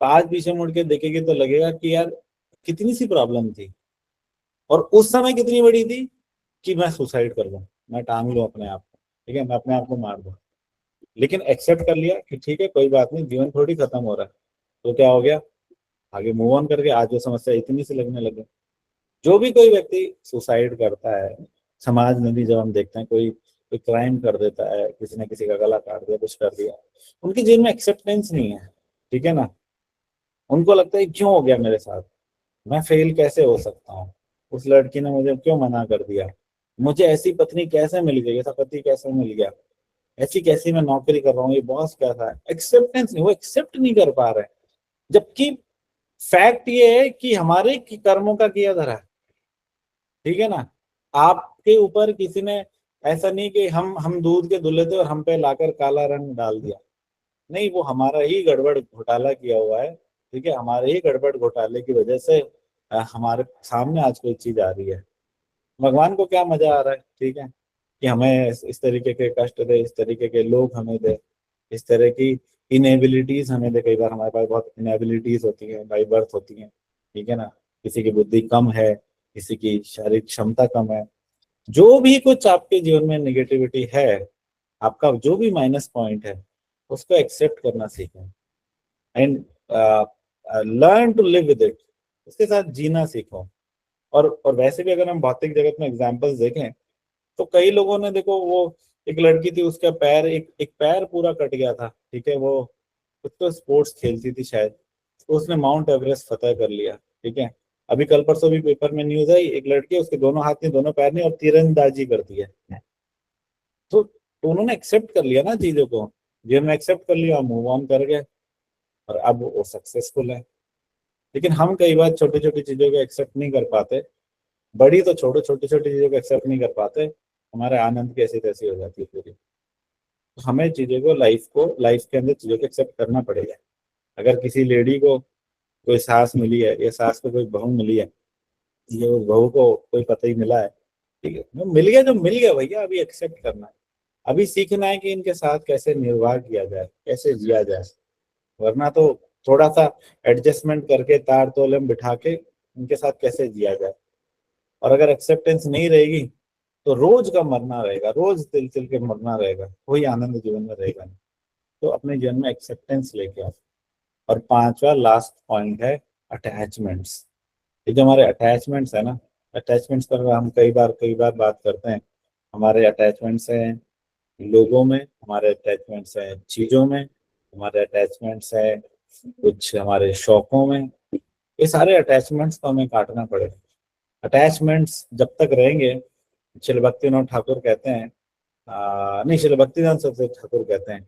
तो आज पीछे मुड़ के देखेगी तो लगेगा कि यार कितनी सी प्रॉब्लम थी, और उस समय कितनी बड़ी थी कि मैं सुसाइड कर लूं, मैं टांग लूं अपने आप को, ठीक है, मैं अपने आप को मार दूं। लेकिन एक्सेप्ट कर लिया कि ठीक है कोई बात नहीं, जीवन थोड़ी खत्म हो रहा है, तो क्या हो गया, आगे मूव ऑन करके आज जो समस्या इतनी सी लगने लगे। जो भी कोई व्यक्ति सुसाइड करता है, समाज में भी जब हम देखते हैं कोई कोई क्राइम कर देता है, किसी ने किसी का गला काट दिया, कुछ कर दिया, उनके जीवन में एक्सेप्टेंस नहीं है, ठीक है ना, उनको लगता है क्यों हो गया मेरे साथ, मैं फेल कैसे हो सकता हूँ, उस लड़की ने मुझे क्यों मना कर दिया, मुझे ऐसी पत्नी कैसे मिल गई, ऐसा पति कैसे मिल गया, ऐसी कैसी मैं नौकरी कर रहा हूँ, ये बॉस कैसा है, एक्सेप्टेंस नहीं, वो एक्सेप्ट नहीं कर पा रहे। जबकि फैक्ट ये है कि हमारे कर्मों का किया धरा है, ठीक है ना, आपके ऊपर किसी ने, ऐसा नहीं कि हम दूध के धुले थे और हम पे लाकर काला रंग डाल दिया, नहीं, वो हमारा ही गड़बड़ घोटाला किया हुआ है, ठीक है, हमारे ही गड़बड़ घोटाले की वजह से हमारे सामने आज कोई चीज आ रही है। भगवान को क्या मजा आ रहा है, ठीक है, कि हमें इस तरीके के कष्ट दे, इस तरीके के लोग हमें दे, इस तरह की इनएबिलिटीज हमें दे। कई बार हमारे पास बहुत इनएबिलिटीज होती हैं, बाई बर्थ होती हैं, ठीक है ना, किसी की बुद्धि कम है, किसी की शारीरिक क्षमता कम है, जो भी कुछ आपके जीवन में निगेटिविटी है, आपका जो भी माइनस पॉइंट है, उसको एक्सेप्ट करना सीखें, and learn to live with it, उसके साथ जीना सीखो। और वैसे भी अगर हम भौतिक जगत में एग्जांपल्स देखें, तो कई लोगों ने, देखो वो एक लड़की थी, उसका पैर, एक पैर पूरा कट गया था, ठीक है, वो कुछ तो स्पोर्ट्स खेलती थी शायद, तो उसने माउंट एवरेस्ट फतेह कर लिया, ठीक है। अभी कल परसों भी पेपर में न्यूज आई, एक लड़की है, उसके दोनों हाथ नहीं, दोनों पैर नहीं, और तीरंदाजी करती है। तो उन्होंने एक्सेप्ट कर लिया ना चीजों को, जिन्होंने एक्सेप्ट कर लिया, मूव ऑन कर गए, और अब वो सक्सेसफुल है। लेकिन हम कई बार छोटी छोटी चीजों को एक्सेप्ट नहीं कर पाते, बड़ी तो छोटे, छोटी छोटी चीजों को एक्सेप्ट नहीं कर पाते, हमारे आनंद की ऐसी तैसी हो जाती है पूरी। तो हमें चीजों को, लाइफ के अंदर चीजों को एक्सेप्ट करना पड़ेगा। अगर किसी लेडी को कोई सास मिली है, या सास को कोई बहू मिली है, ये उस बहू को कोई पता ही मिला है, ठीक है, वो मिल गया, जो मिल गया भैया, अभी एक्सेप्ट करना है, अभी सीखना है कि इनके साथ कैसे निर्वाह किया जाए, कैसे जिया जाए, वरना तो थोड़ा सा एडजस्टमेंट करके तार तोल में बिठा के इनके साथ कैसे जिया जाए। और अगर एक्सेप्टेंस नहीं रहेगी, तो रोज का मरना रहेगा, रोज तिल तिल के मरना रहेगा, कोई आनंद जीवन में रहेगा नहीं। तो अपने जीवन में एक्सेप्टेंस लेके आओ। और पांचवा लास्ट पॉइंट है अटैचमेंट्स। ये जो हमारे अटैचमेंट्स है ना, अटैचमेंट्स पर हम कई बार बात करते हैं। हमारे अटैचमेंट्स हैं लोगों में, हमारे अटैचमेंट्स हैं चीजों में, हमारे अटैचमेंट्स हैं कुछ हमारे शौकों में। ये सारे अटैचमेंट्स को हमें काटना पड़ेगा। अटैचमेंट्स जब तक रहेंगे, श्री भक्तिनाथ ठाकुर कहते हैं, नहीं श्री भक्तिनाथ सरस्वती ठाकुर कहते हैं,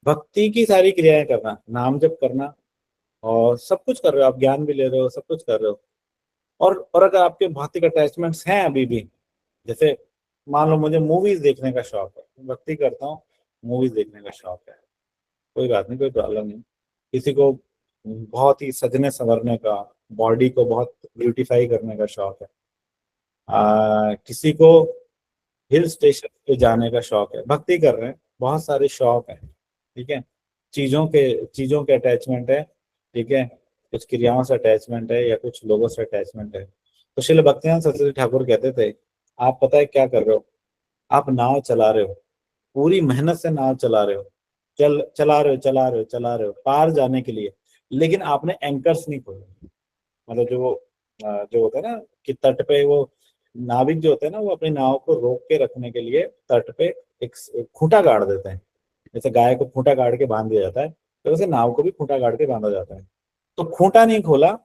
भक्ति की सारी क्रियाएं करना, नाम जप करना, और सब कुछ कर रहे हो आप, ज्ञान भी ले रहे हो, सब कुछ कर रहे हो, और अगर आपके भौतिक अटैचमेंट्स हैं अभी भी, जैसे मान लो मुझे मूवीज देखने का शौक है, मैं भक्ति करता हूँ, मूवीज देखने का शौक है, कोई बात नहीं, कोई प्रॉब्लम नहीं। किसी को बहुत ही सजने संवरने का, बॉडी को बहुत ब्यूटीफाई करने का शौक है, किसी को हिल स्टेशन पे जाने का शौक है, भक्ति कर रहे हैं, बहुत सारे शौक हैं, ठीक है। चीजों के अटैचमेंट है, ठीक है, कुछ क्रियाओं से अटैचमेंट है या कुछ लोगों से अटैचमेंट है। तो श्रील भक्तिनाथ सरस्वती ठाकुर कहते थे, आप पता है क्या कर रहे हो, आप नाव चला रहे हो, पूरी मेहनत से नाव चला रहे हो, चला रहे हो पार जाने के लिए, लेकिन आपने एंकर्स नहीं खोले। मतलब जो होता है ना कि तट पे वो नाविक जो होते हैं ना, वो अपनी नाव को रोक के रखने के लिए तट पे एक खूंटा गाड़ देते हैं। जैसे गाय को खूंटा गाड़ के बांध दिया जाता है, तो वैसे नाव को भी खूंटा गाड़ के बांधा जाता है। तो खूंटा नहीं खोला,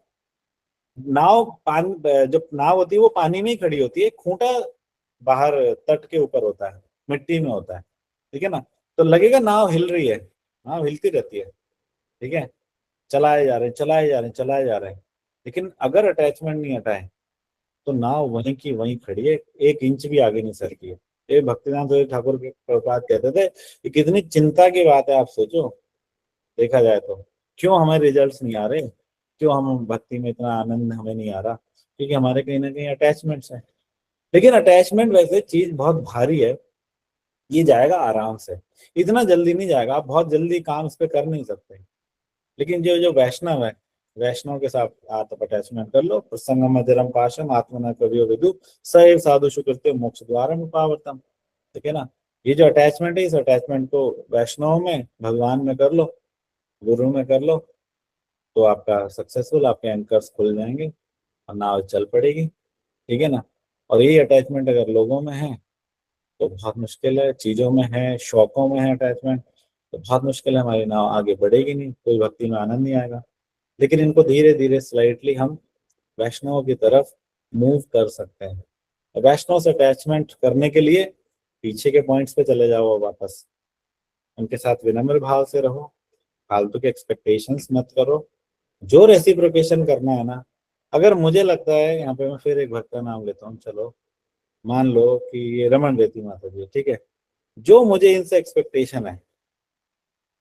नाव पानी, जब नाव होती है वो पानी में ही खड़ी होती है, खूंटा बाहर तट के ऊपर होता है, मिट्टी में होता है, ठीक है ना। तो लगेगा नाव हिल रही है, नाव हिलती रहती है, ठीक है, चलाए जा रहे हैं, चलाए जा रहे हैं, चलाए जा रहे हैं, लेकिन अगर अटैचमेंट नहीं हटाए तो नाव वहीं की वहीं खड़ी है, एक इंच भी आगे नहीं सरकी है। ये भक्तिनाथ ठाकुर के प्रभुपाद कहते थे कि कितनी चिंता की बात है, आप सोचो, देखा जाए तो क्यों हमें रिजल्ट्स नहीं आ रहे, क्यों हम भक्ति में इतना आनंद हमें नहीं आ रहा, क्योंकि हमारे कहीं ना कहीं अटैचमेंट्स हैं। लेकिन अटैचमेंट वैसे चीज बहुत भारी है, ये जाएगा आराम से, इतना जल्दी नहीं जाएगा, आप बहुत जल्दी काम इस पे कर नहीं सकते। लेकिन जो जो वैष्णव है, वैष्णव के साथ आप अटैचमेंट कर लो, प्रसंगम मधिरम पाशम आत्मना कवियो विदु सैव साधु शुकृत्य मोक्ष द्वारम पावर्तम, ठीक है ना। ये जो अटैचमेंट है, इस अटैचमेंट को वैष्णव में, भगवान में कर लो, गुरु में कर लो, तो आपका सक्सेसफुल, आपके एंकर्स खुल जाएंगे और नाव चल पड़ेगी, ठीक है ना। और यही अटैचमेंट अगर लोगों में है तो बहुत मुश्किल है, चीजों में है, शौकों में है अटैचमेंट, तो बहुत मुश्किल है, हमारी नाव आगे बढ़ेगी नहीं, कोई भक्ति में आनंद नहीं आएगा। लेकिन इनको धीरे धीरे स्लाइटली हम वैष्णव की तरफ मूव कर सकते हैं। वैष्णव से अटैचमेंट करने के लिए पीछे के पॉइंट्स पे चले जाओ वापस, उनके साथ विनम्र भाव से रहो, फालतू के एक्सपेक्टेशंस मत करो, जो रेसिप्रोकेशन करना है ना। अगर मुझे लगता है, यहाँ पे मैं फिर एक भक्त का नाम लेता हूँ, चलो मान लो कि ये रमन रेती माता जी, ठीक है, जो मुझे इनसे एक्सपेक्टेशन है,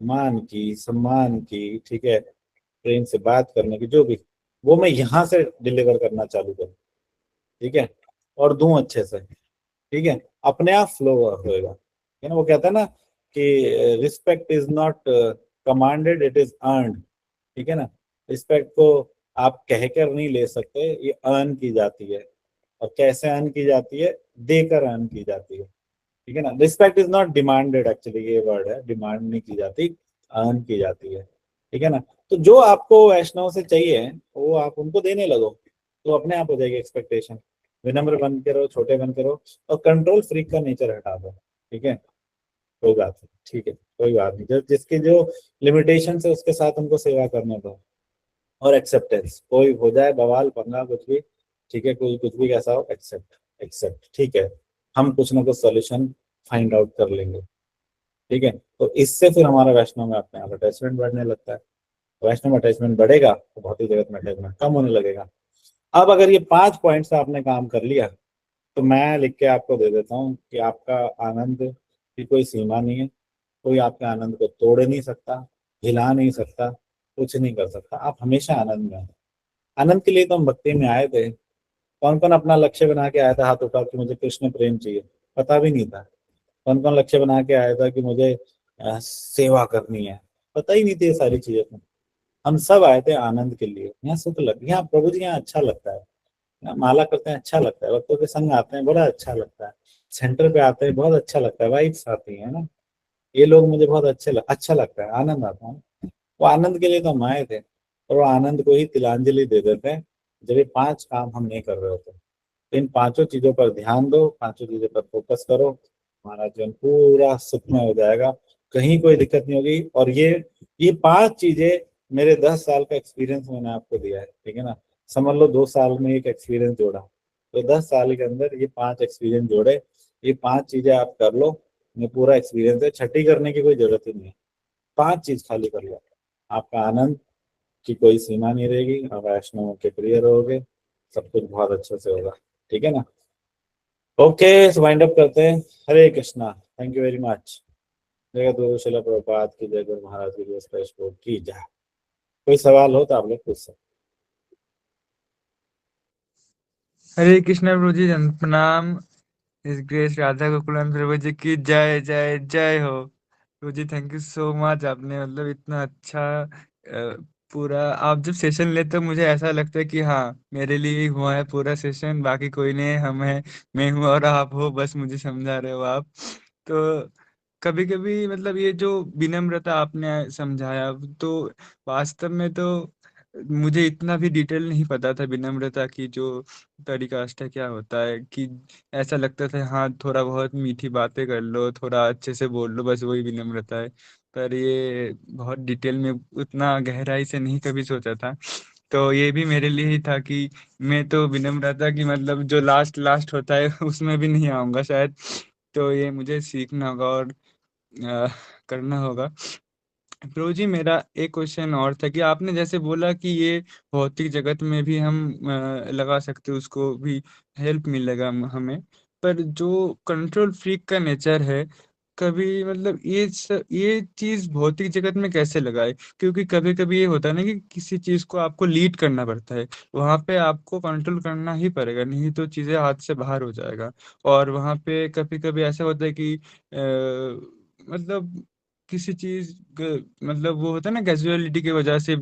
मान की, सम्मान की, ठीक है, प्रेम से बात करने की, जो भी, वो मैं यहाँ से डिलीवर करना चालू करूँ, ठीक है, और दूं अच्छे से, ठीक है, अपने आप फ्लो होएगा, है ना। वो कहता है ना कि respect is not commanded, it is earned, ठीक है ना। रिस्पेक्ट को आप कहकर नहीं ले सकते, ये अर्न की जाती है। और कैसे अर्न की जाती है, देकर अर्न की जाती है, ठीक है ना। Respect is not demanded, actually ये वर्ड है, डिमांड नहीं की जाती, अर्न की जाती है, ठीक है ना। तो जो आपको वैष्णव से चाहिए वो आप उनको देने लगो, तो अपने आप हो जाएगी एक्सपेक्टेशन। विनम्र बन के रहो, छोटे बन के रहो, और कंट्रोल फ्रीक का नेचर हटा दो, ठीक है, कोई बात नहीं, ठीक है, कोई बात नहीं, जो जिसके जो लिमिटेशन है उसके साथ उनको सेवा करने दो। और एक्सेप्टेंस, कोई हो जाए बवाल पंगा कुछ भी, ठीक है, कोई कुछ भी कैसा हो, एक्सेप्ट, एक्सेप्ट, ठीक है, हम कुछ ना कुछ सोल्यूशन फाइंड आउट कर लेंगे, ठीक है। तो इससे फिर हमारा वैष्णव में अपने आप अटैचमेंट बढ़ने लगता है। वैष्णव में अटैचमेंट बढ़ेगा तो भौतिक जगत में अटैचमेंट कम होने लगेगा। अब अगर ये 5 पॉइंट्स आपने काम कर लिया, तो मैं लिख के आपको दे देता हूँ कि आपका आनंद की कोई सीमा नहीं है, कोई आपके आनंद को तोड़ नहीं सकता, हिला नहीं सकता, कुछ नहीं कर सकता, आप हमेशा आनंद में हैं। आनंद के लिए तो हम भक्ति में आए थे। कौन कौन अपना लक्ष्य बना के आया था, हाथ उठा कि मुझे कृष्ण प्रेम चाहिए, पता भी नहीं था। कौन कौन लक्ष्य बना के आया था कि मुझे सेवा करनी है, पता ही नहीं थी ये सारी चीजें तो। हम सब आए थे आनंद के लिए, यहाँ सुख लग, यहाँ प्रभु जी, यहाँ अच्छा लगता है, यहाँ माला करते हैं अच्छा लगता है, भक्तों के संग आते हैं बड़ा अच्छा लगता है, सेंटर पे आते हैं बहुत अच्छा लगता है, वाइब्स आती है ना, ये लोग मुझे बहुत अच्छा लगता है, आनंद आता है। वो आनंद के लिए तो हम आए थे, और वो आनंद को ही तिलांजलि दे देते हैं जब ये 5 काम हम नहीं कर रहे होते। इन 5 चीजों पर ध्यान दो, 5 चीजों पर फोकस करो, हमारा जीवन पूरा सुखमय हो जाएगा, कहीं कोई दिक्कत नहीं होगी। और ये 5 चीजें मेरे 10 साल का एक्सपीरियंस मैंने आपको दिया है, ठीक है ना। समझ लो 2 साल में एक एक्सपीरियंस जोड़ा, तो 10 साल के अंदर ये 5 एक्सपीरियंस जोड़े, ये 5 चीजें आप कर लो, ये पूरा एक्सपीरियंस है, छठी करने की कोई जरूरत ही नहीं है। 5 चीज खाली कर लो, आपका आनंद की कोई सीमा नहीं रहेगी, आप वैष्णव के प्रिय रहोगे, सब कुछ बहुत अच्छे से होगा, ठीक है ना। ओके, वाइंड अप करते हैं। Hare Krishna, thank you very much. जय गुरु शिला प्रभुपाद की जय, गुरु महाराज की जय, स्पेश की जय। कोई सवाल हो तो आप लोग पूछ सकते। हरे कृष्ण प्रभु जी, प्रणाम। इस ग्रेस राधा गोकुलम प्रभु जी की जय जय जय हो। प्रभु जी थैंक यू सो मच, आपने मतलब इतना अच्छा पूरा आप जब सेशन लेते हो मुझे ऐसा लगता है कि हाँ मेरे लिए ही हुआ है पूरा सेशन, बाकी कोई नहीं है, हम है, मैं हूँ और आप हो, बस मुझे समझा रहे हो आप। तो कभी कभी मतलब ये जो विनम्रता आपने समझाया, तो वास्तव में तो मुझे इतना भी डिटेल नहीं पता था विनम्रता की जो तरीकाष्टा क्या होता है, कि ऐसा लगता था हाँ थोड़ा बहुत मीठी बातें कर लो, थोड़ा अच्छे से बोल लो, बस वही विनम्रता है। पर ये बहुत डिटेल में उतना गहराई से नहीं कभी सोचा था। तो ये भी मेरे लिए ही था कि मैं तो विनम्रता की मतलब जो लास्ट लास्ट होता है उसमें भी नहीं आऊंगा शायद। तो ये मुझे सीखना होगा और करना होगा। प्रभु जी मेरा एक क्वेश्चन और था कि आपने जैसे बोला कि ये भौतिक जगत में भी हम लगा सकते हैं, उसको भी हेल्प मिलेगा हमें। पर जो कंट्रोल फ्रीक का नेचर है, कभी मतलब ये चीज भौतिक जगत में कैसे लगाए? क्योंकि कभी कभी ये होता है ना कि किसी चीज को आपको लीड करना पड़ता है, वहां पे आपको कंट्रोल करना ही पड़ेगा, नहीं तो चीजें हाथ से बाहर हो जाएगा। और वहां पे कभी कभी ऐसा होता है कि मतलब किसी चीज मतलब वो होता है ना कैजुअलिटी की वजह से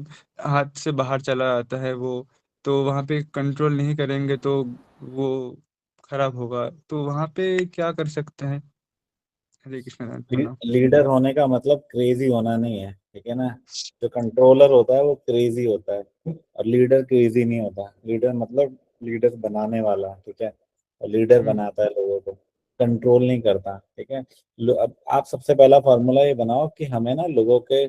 हाथ से बाहर चला जाता है वो, तो वहां पे कंट्रोल नहीं करेंगे तो वो खराब होगा। तो वहां पे क्या कर सकते हैं? हरे कृष्ण प्रणाम। लीडर होने का मतलब क्रेजी होना नहीं है, ठीक है ना। जो कंट्रोलर होता है वो क्रेजी होता है, और लीडर क्रेजी नहीं होता। लीडर मतलब लीडर बनाने वाला, ठीक है। और लीडर हम्म। बनाता है लोगों को, कंट्रोल नहीं करता, ठीक है। अब आप सबसे पहला फॉर्मूला ये बनाओ कि हमें ना लोगों के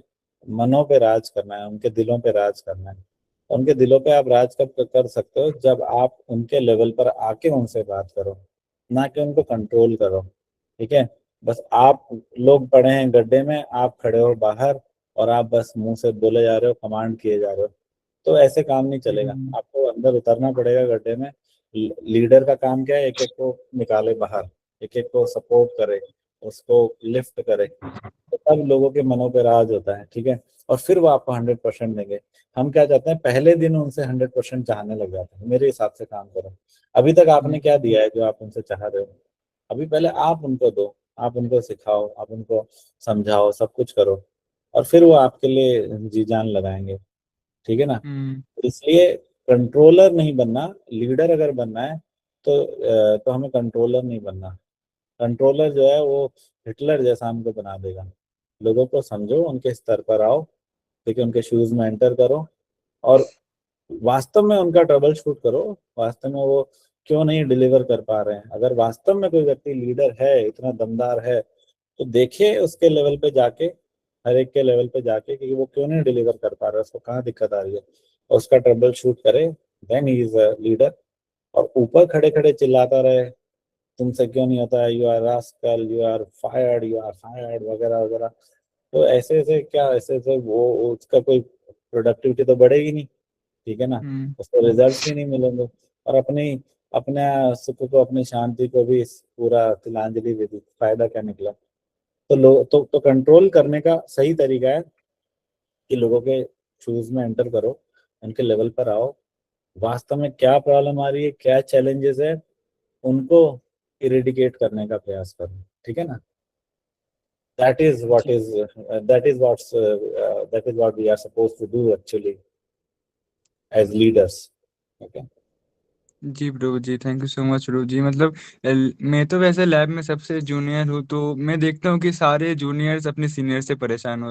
मनों पे राज करना है, उनके दिलों पे राज करना है। उनके दिलों पे आप राज कब कर सकते हो? जब आप उनके लेवल पर आके उनसे बात करो, ना कि उनको कंट्रोल करो, ठीक है। बस आप लोग पड़े हैं गड्ढे में, आप खड़े हो बाहर, और आप बस मुंह से बोले जा रहे हो, कमांड किए जा रहे हो, तो ऐसे काम नहीं चलेगा। हम्म। आपको अंदर उतरना पड़ेगा गड्ढे में। लीडर का काम क्या है? एक एक को निकाले बाहर, एक एक को सपोर्ट करे, उसको लिफ्ट करे, तो तब लोगों के मनों पे राज होता है, ठीक है। और फिर वो आपको 100% देंगे। हम क्या चाहते हैं? पहले दिन उनसे 100% चाहने लग जाते हैं। मेरे हिसाब से काम करो। अभी तक आपने हम्म। क्या दिया है जो आप उनसे चाह रहे हो? अभी पहले आप उनको दो, आप उनको सिखाओ, आप उनको समझाओ, सब कुछ करो, और फिर वो आपके लिए जी जान लगाएंगे, ठीक है ना। हम्म। इसलिए कंट्रोलर नहीं बनना, लीडर अगर बनना है तो हमें कंट्रोलर नहीं बनना। कंट्रोलर जो है वो हिटलर जैसा हमको बना देगा। लोगों को समझो, उनके स्तर पर आओ, ठीक है, उनके शूज में एंटर करो, और वास्तव में उनका ट्रबल शूट करो। वास्तव में वो क्यों नहीं डिलीवर कर पा रहे हैं? अगर वास्तव में कोई व्यक्ति लीडर है, इतना दमदार है, तो देखिए उसके लेवल पे जाके, हर एक के लेवल पे जाके, कि वो क्यों नहीं डिलीवर कर पा रहा है, उसको कहाँ दिक्कत आ रही है, और उसका ट्रबल शूट करे। Then he is a leader. और ऊपर खड़े खड़े चिल्लाता रहे, तुमसे क्यों नहीं होता है, you are rascal, you are fired वगैरह वगैरह, तो ऐसे ऐसे क्या, ऐसे ऐसे वो उसका कोई प्रोडक्टिविटी तो बढ़ेगी नहीं, ठीक है ना। हम्म। उसको रिजल्ट्स भी नहीं मिलेंगे। और अपनी अपने सुख को, अपनी शांति को भी इस पूरा तिलांजलि दे दी, फायदा क्या निकला? तो लोग तो कंट्रोल करने का सही तरीका है कि लोगों के शूज में एंटर करो, उनके लेवल पर आओ, वास्तव में क्या प्रॉब्लम आ रही है, क्या चैलेंजेस है, उनको इरेडिकेट करने का प्रयास करो, ठीक है ना। that is what अच्छा। is that is what we are supposed to do actually as leaders, okay. जी प्रभु जी, थैंक यू सो मच प्रभु जी। मतलब मैं तो वैसे लैब में सबसे जूनियर हूँ, तो मैं देखता हूँ कि सारे जूनियर्स अपने सीनियर से परेशान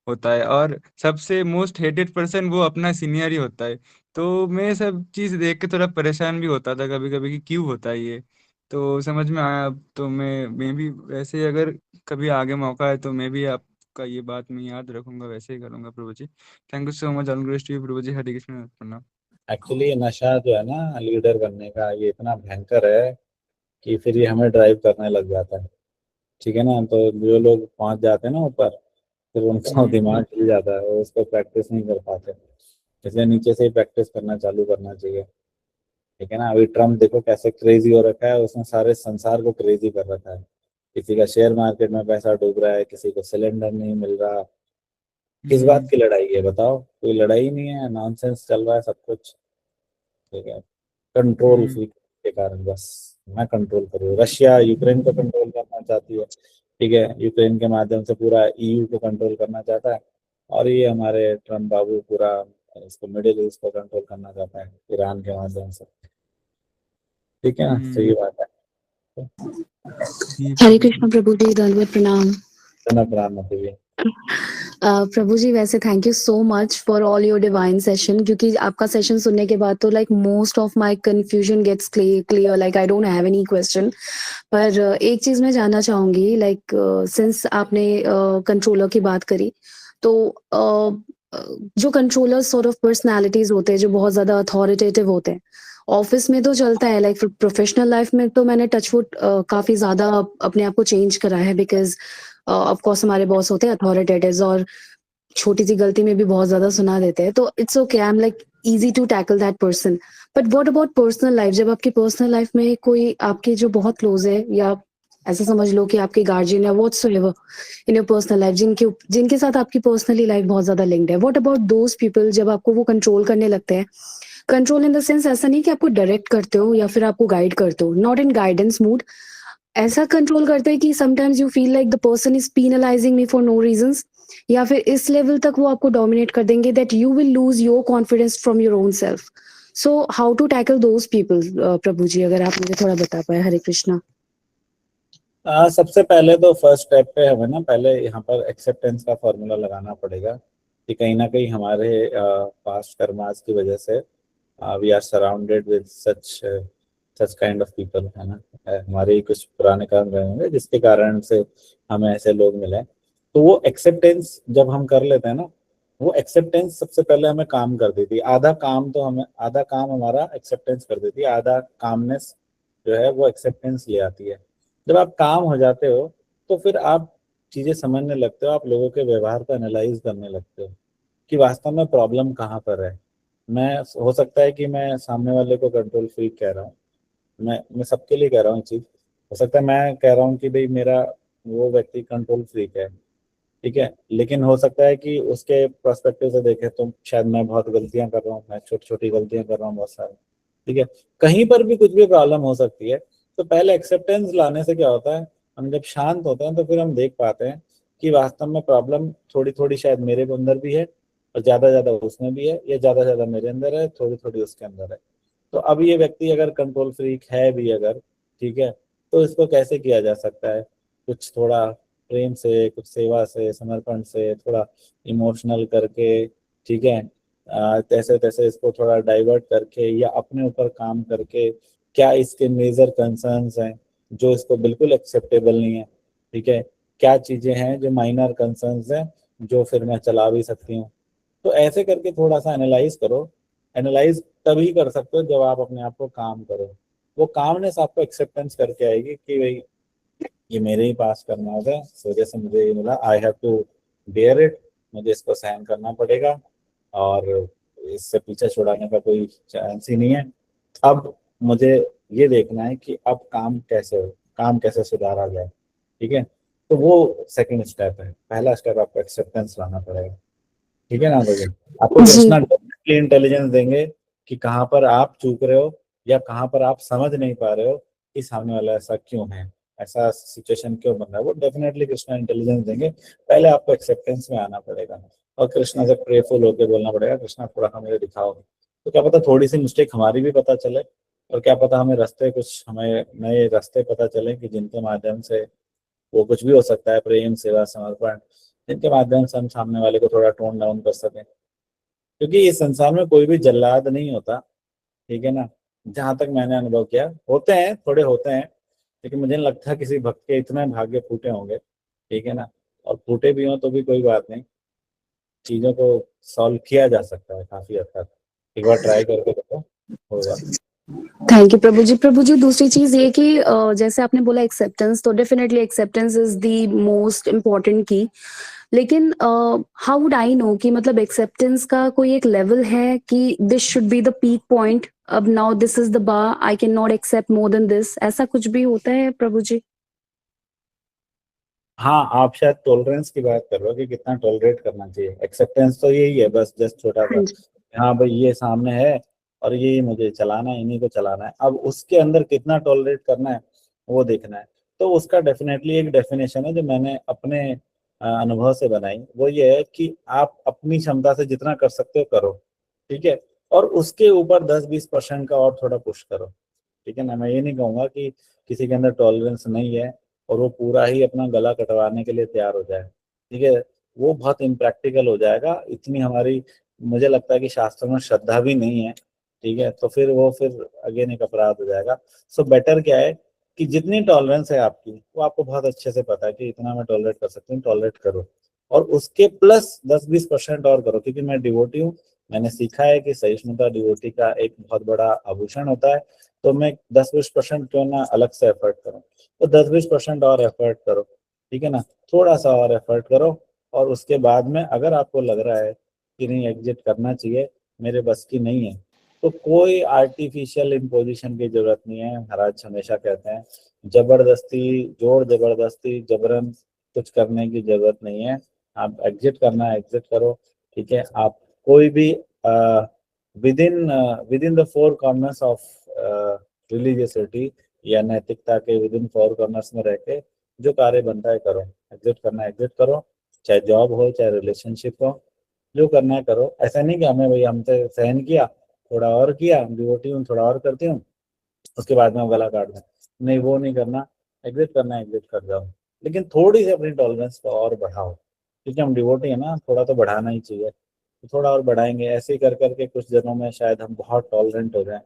होता है, और सबसे मोस्ट हेटेड पर्सन वो अपना सीनियर ही होता है। तो मैं सब चीज़ देख के थोड़ा परेशान भी होता था कभी कभी कि क्यों होता है ये। तो समझ में आया अब, तो मैं भी वैसे, अगर कभी आगे मौका है तो मैं भी आपका ये बात मैं याद रखूंगा, वैसे ही करूंगा प्रभु जी। Thank you so much, all glory to you प्रभु जी। हरे कृष्ण प्रणाम। एक्चुअली ये नशा जो है ना लीडर बनने का, ये इतना भयंकर है कि फिर ये हमें ड्राइव करने लग जाता है। ठीक है ना, तो जो लोग पहुंच जाते हैं ना ऊपर, फिर उनका हम्म। दिमाग हिल जाता है, वो उसको प्रैक्टिस नहीं कर पाते। इसलिए नीचे से ही प्रैक्टिस करना चालू करना चाहिए। ठीक है ना, अभी ट्रम्प देखो कैसे क्रेजी हो रखा है, उसने सारे संसार को क्रेजी कर रखा है। किसी का शेयर मार्केट में पैसा डूब रहा है, किसी को सिलेंडर नहीं मिल रहा। किस बात हम्म। की लड़ाई है बताओ? कोई लड़ाई नहीं है, नॉनसेंस चल रहा है सब कुछ। ठीक है, कंट्रोल हम्म। फ्रीक के कारण बस। मैं कंट्रोल करूँ, रशिया यूक्रेन को कंट्रोल करना चाहती है। ठीक है, यूक्रेन के माध्यम से पूरा ईयू को कंट्रोल करना चाहता है। और ये हमारे ट्रम्प बाबू पूरा इसको मिडिल ईस्ट को कंट्रोल करना चाहता है ईरान के माध्यम से। ठीक है ना, तो हम्म। ये बात है। जी हरे प्रभु जी। कृष्ण प्रभु जी, दंडवत प्रणाम। इतना प्राण मत हुई। प्रभु जी, वैसे thank you so much for all your divine session, क्योंकि आपका सेशन सुनने के बाद तो like most of my confusion gets clear, like I don't have any question. पर एक चीज मैं जानना चाहूंगी, लाइक सिंस आपने कंट्रोलर की बात करी, तो जो कंट्रोलर सॉर्ट ऑफ पर्सनालिटीज होते हैं जो बहुत ज्यादा अथॉरिटेटिव होते हैं, ऑफिस में तो चलता है, लाइक प्रोफेशनल लाइफ में तो मैंने टचवुड काफी ज्यादा अपने आप को चेंज करा है, बिकॉज ऑफ कोर्स हमारे बॉस होते हैं अथॉरिटेटिव, और छोटी सी गलती में भी बहुत ज्यादा सुना देते हैं, तो it's okay, I am like easy to tackle that person. But what about personal life? जब आपकी पर्सनल लाइफ में कोई आपके जो बहुत क्लोज है, या ऐसा समझ लो कि आपके गार्जियन या whatsoever in your personal life, जिनके साथ आपकी पर्सनली लाइफ बहुत ज्यादा लिंक्ड है, व्हाट अबाउट दोज पीपल जब आपको वो कंट्रोल करने लगते हैं? कंट्रोल इन द सेंस ऐसा नहीं कि आपको डायरेक्ट करते हो या फिर आपको गाइड करते हो, नॉट इन गाइडेंस मूड, ऐसा कंट्रोल करते हैं कि sometimes you feel like the person is penalizing me for no reasons, या फिर इस लेवल तक वो आपको डोमिनेट कर देंगे that you will lose your confidence from your own self. So how to tackle those people? प्रभु जी, अगर आप मुझे थोड़ा बता पाए। हरे कृष्णा। सबसे पहले तो फर्स्ट स्टेप पे हमें ना पहले यहाँ पर एक्सेप्टेंस का फॉर्मूला लगाना पड़ेगा कि कहीं ना कहीं हमारे पास्ट कर्मास की वजह से we are surrounded with such such kind of people, है ना। हमारे ही कुछ पुराने कर्म रहे होंगे जिसके कारण से हमें ऐसे लोग मिले। तो वो एक्सेप्टेंस जब हम कर लेते हैं ना, वो एक्सेप्टेंस सबसे पहले हमें काम कर देती है। आधा काम तो हमें, आधा काम हमारा एक्सेप्टेंस कर देती है, आधा कामनेस जो है वो एक्सेप्टेंस ले आती है। जब आप काम हो जाते हो तो फिर आप चीजें समझने लगते हो, आप लोगों के व्यवहार को एनालाइज करने लगते हो कि वास्तव में प्रॉब्लम कहाँ पर है। मैं, हो सकता है कि मैं सामने वाले को कंट्रोल फ्रीक कह रहा हूँ, मैं सबके लिए कह रहा हूँ ये चीज। हो सकता है मैं कह रहा हूँ कि भाई मेरा वो व्यक्ति कंट्रोल फ्रीक है, ठीक है, लेकिन हो सकता है कि उसके पर्सपेक्टिव से देखें तो शायद मैं बहुत गलतियां कर रहा हूँ, मैं छोटी छोटी गलतियां कर रहा हूँ बहुत सारी। ठीक है, कहीं पर भी कुछ भी प्रॉब्लम हो सकती है। तो पहले एक्सेप्टेंस लाने से क्या होता है, हम जब शांत होते हैं तो फिर हम देख पाते हैं कि वास्तव में प्रॉब्लम थोड़ी थोड़ी शायद मेरे अंदर भी है, और ज्यादा ज्यादा उसमें भी है, या ज्यादा ज्यादा मेरे अंदर है, थोड़ी थोड़ी उसके अंदर है। तो अब ये व्यक्ति अगर कंट्रोल फ्रीक है भी अगर, ठीक है, तो इसको कैसे किया जा सकता है? कुछ थोड़ा प्रेम से, कुछ सेवा से, समर्पण से, थोड़ा इमोशनल करके, ठीक है, तैसे तैसे इसको थोड़ा डाइवर्ट करके या अपने ऊपर काम करके, क्या इसके मेजर कंसर्न्स हैं जो इसको बिल्कुल एक्सेप्टेबल नहीं है, ठीक है, क्या चीजें हैं जो माइनर कंसर्न्स हैं जो फिर मैं चला भी सकती हूँ। तो ऐसे करके थोड़ा सा एनालाइज करो। एनालाइज तभी कर सकते हो जब आप अपने आप को काम करो। वो कामनेस आपको एक्सेप्टेंस करके आएगी कि भाई ये मेरे ही पास करना होगा, इस वजह से मुझे ये मिला, I have to bear it, मुझे इसको सहन करना पड़ेगा, और इससे पीछे छुड़ाने का कोई चांस ही नहीं है। अब मुझे ये देखना है कि अब काम कैसे हो, काम कैसे सुधारा जाए। ठीक है, तो वो सेकंड स्टेप है। पहला स्टेप आपको एक्सेप्टेंस लाना पड़ेगा। ठीक है ना भैया, आपको जी। कृष्णा डेफिनेटली इंटेलिजेंस देंगे कि कहाँ पर आप चूक रहे हो या कहाँ पर आप समझ नहीं पा रहे हो कि सामने वाला ऐसा क्यों है, ऐसा सिचुएशन क्यों बन रहा है। वो डेफिनेटली कृष्णा इंटेलिजेंस देंगे। पहले आपको एक्सेप्टेंस में आना पड़ेगा और कृष्णा से प्रेफुल होकर बोलना पड़ेगा, कृष्णा थोड़ा सा मुझे दिखाओ। तो क्या पता थोड़ी सी मिस्टेक हमारी भी पता चले, और क्या पता हमें नए रास्ते पता चले कि जिनके माध्यम से वो कुछ भी हो सकता है, प्रेम, सेवा, समर्पण, जिनके माध्यम से हम सामने वाले को थोड़ा टोन डाउन कर सकें। क्योंकि इस संसार में कोई भी जल्लाद नहीं होता, ठीक है ना। जहां तक मैंने अनुभव किया, होते हैं, थोड़े होते हैं, लेकिन मुझे नहीं लगता किसी भक्त के इतने भाग्य फूटे होंगे, ठीक है ना। और फूटे भी हों तो भी कोई बात नहीं, चीजों को सॉल्व किया जा सकता है काफी हद तक। एक बार ट्राई करके देखो, होगा। थैंक यू प्रभु जी। प्रभु जी, दूसरी चीज ये कि जैसे आपने बोला एक्सेप्टेंस, तो definitely acceptance is the most important की। लेकिन हाउ वुड आई नो कि मतलब एक्सेप्टेंस का कोई एक लेवल है कि this should be the peak point, अब now this is the bar, I can not accept more than this, ऐसा कुछ भी होता है प्रभु जी? हाँ, आप शायद टॉलरेंस की बात कर रहे हो कि कितना टॉलरेट करना चाहिए। एक्सेप्टेंस तो यही है, बस जस्ट छोटा सा, हाँ जी। हाँ भाई ये सामने है और ये मुझे चलाना है, इन्हीं को चलाना है। अब उसके अंदर कितना टॉलरेट करना है वो देखना है। तो उसका डेफिनेटली एक डेफिनेशन है जो मैंने अपने अनुभव से बनाई, वो ये है कि आप अपनी क्षमता से जितना कर सकते हो करो, ठीक है। और उसके ऊपर 10-20% का और थोड़ा पुश करो, ठीक है ना। मैं ये नहीं कहूंगा कि किसी के अंदर टॉलरेंस नहीं है और वो पूरा ही अपना गला कटवाने के लिए तैयार हो जाए, ठीक है। वो बहुत इम्प्रैक्टिकल हो जाएगा। इतनी हमारी, मुझे लगता है कि शास्त्रों में श्रद्धा भी नहीं है, ठीक है। तो फिर अगेन एक अपराध हो जाएगा। सो बेटर क्या है कि जितनी टॉलरेंस है आपकी, वो आपको बहुत अच्छे से पता है कि इतना मैं टॉलरेट कर सकती हूँ, टॉलरेट करो। और उसके प्लस 10-20% और करो, क्योंकि मैं डिवोटी हूँ। मैंने सीखा है कि सहिष्णुता डिवोटी का एक बहुत बड़ा आभूषण होता है। तो मैं 10-20% क्यों ना अलग से एफर्ट करूँ, तो 10-20% और एफर्ट करो, ठीक है ना। थोड़ा सा और एफर्ट करो, और उसके बाद में अगर आपको लग रहा है कि नहीं एग्जिट करना चाहिए, मेरे बस की नहीं है, तो कोई आर्टिफिशियल इम्पोजिशन की जरूरत नहीं है। महाराज हमेशा कहते हैं जबरदस्ती, जोर जबरदस्ती, जबरन कुछ करने की जरूरत नहीं है। आप एग्जिट करना है एग्जिट करो, ठीक है। आप कोई भी within the four corners of religiosity या नैतिकता के विदिन फोर कॉर्नर्स में रह के जो कार्य बनता है करो। एग्जिट करना है एग्जिट करो, चाहे जॉब हो चाहे रिलेशनशिप हो, जो करना है करो। ऐसा नहीं कि हमें भाई हमसे सहन किया, थोड़ा और किया, डिवोटी हूँ थोड़ा और करती हूँ, उसके बाद में वो गला काट दें, नहीं वो नहीं करना। एग्जिट करना है एग्जिट कर जाओ, लेकिन थोड़ी सी अपनी टॉलरेंस को और बढ़ाओ, क्योंकि हम डिवोटी है ना, थोड़ा तो बढ़ाना ही चाहिए। तो थोड़ा और बढ़ाएंगे, ऐसे ही कर करके कुछ दिनों में शायद हम बहुत टॉलरेंट हो जाएं।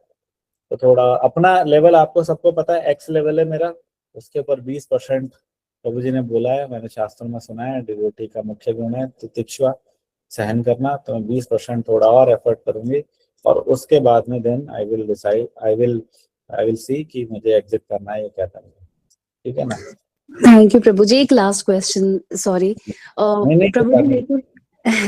तो थोड़ा अपना लेवल, आपको सबको पता है एक्स लेवल है मेरा, उसके ऊपर 20% प्रभु जी ने बोला है, मैंने शास्त्रों में सुना है डिवोटी का मुख्य गुण है तितिक्षा, सहन करना। तो मैं 20% थोड़ा और एफर्ट करूंगी, और उसके बाद में then I will decide, I will see कि मुझे एग्जिट करना है या क्या करना है, ठीक है ना। थैंक यू प्रभु जी। एक लास्ट क्वेश्चन, सॉरी नहीं नहीं प्रभु जी, करनी। मेरे को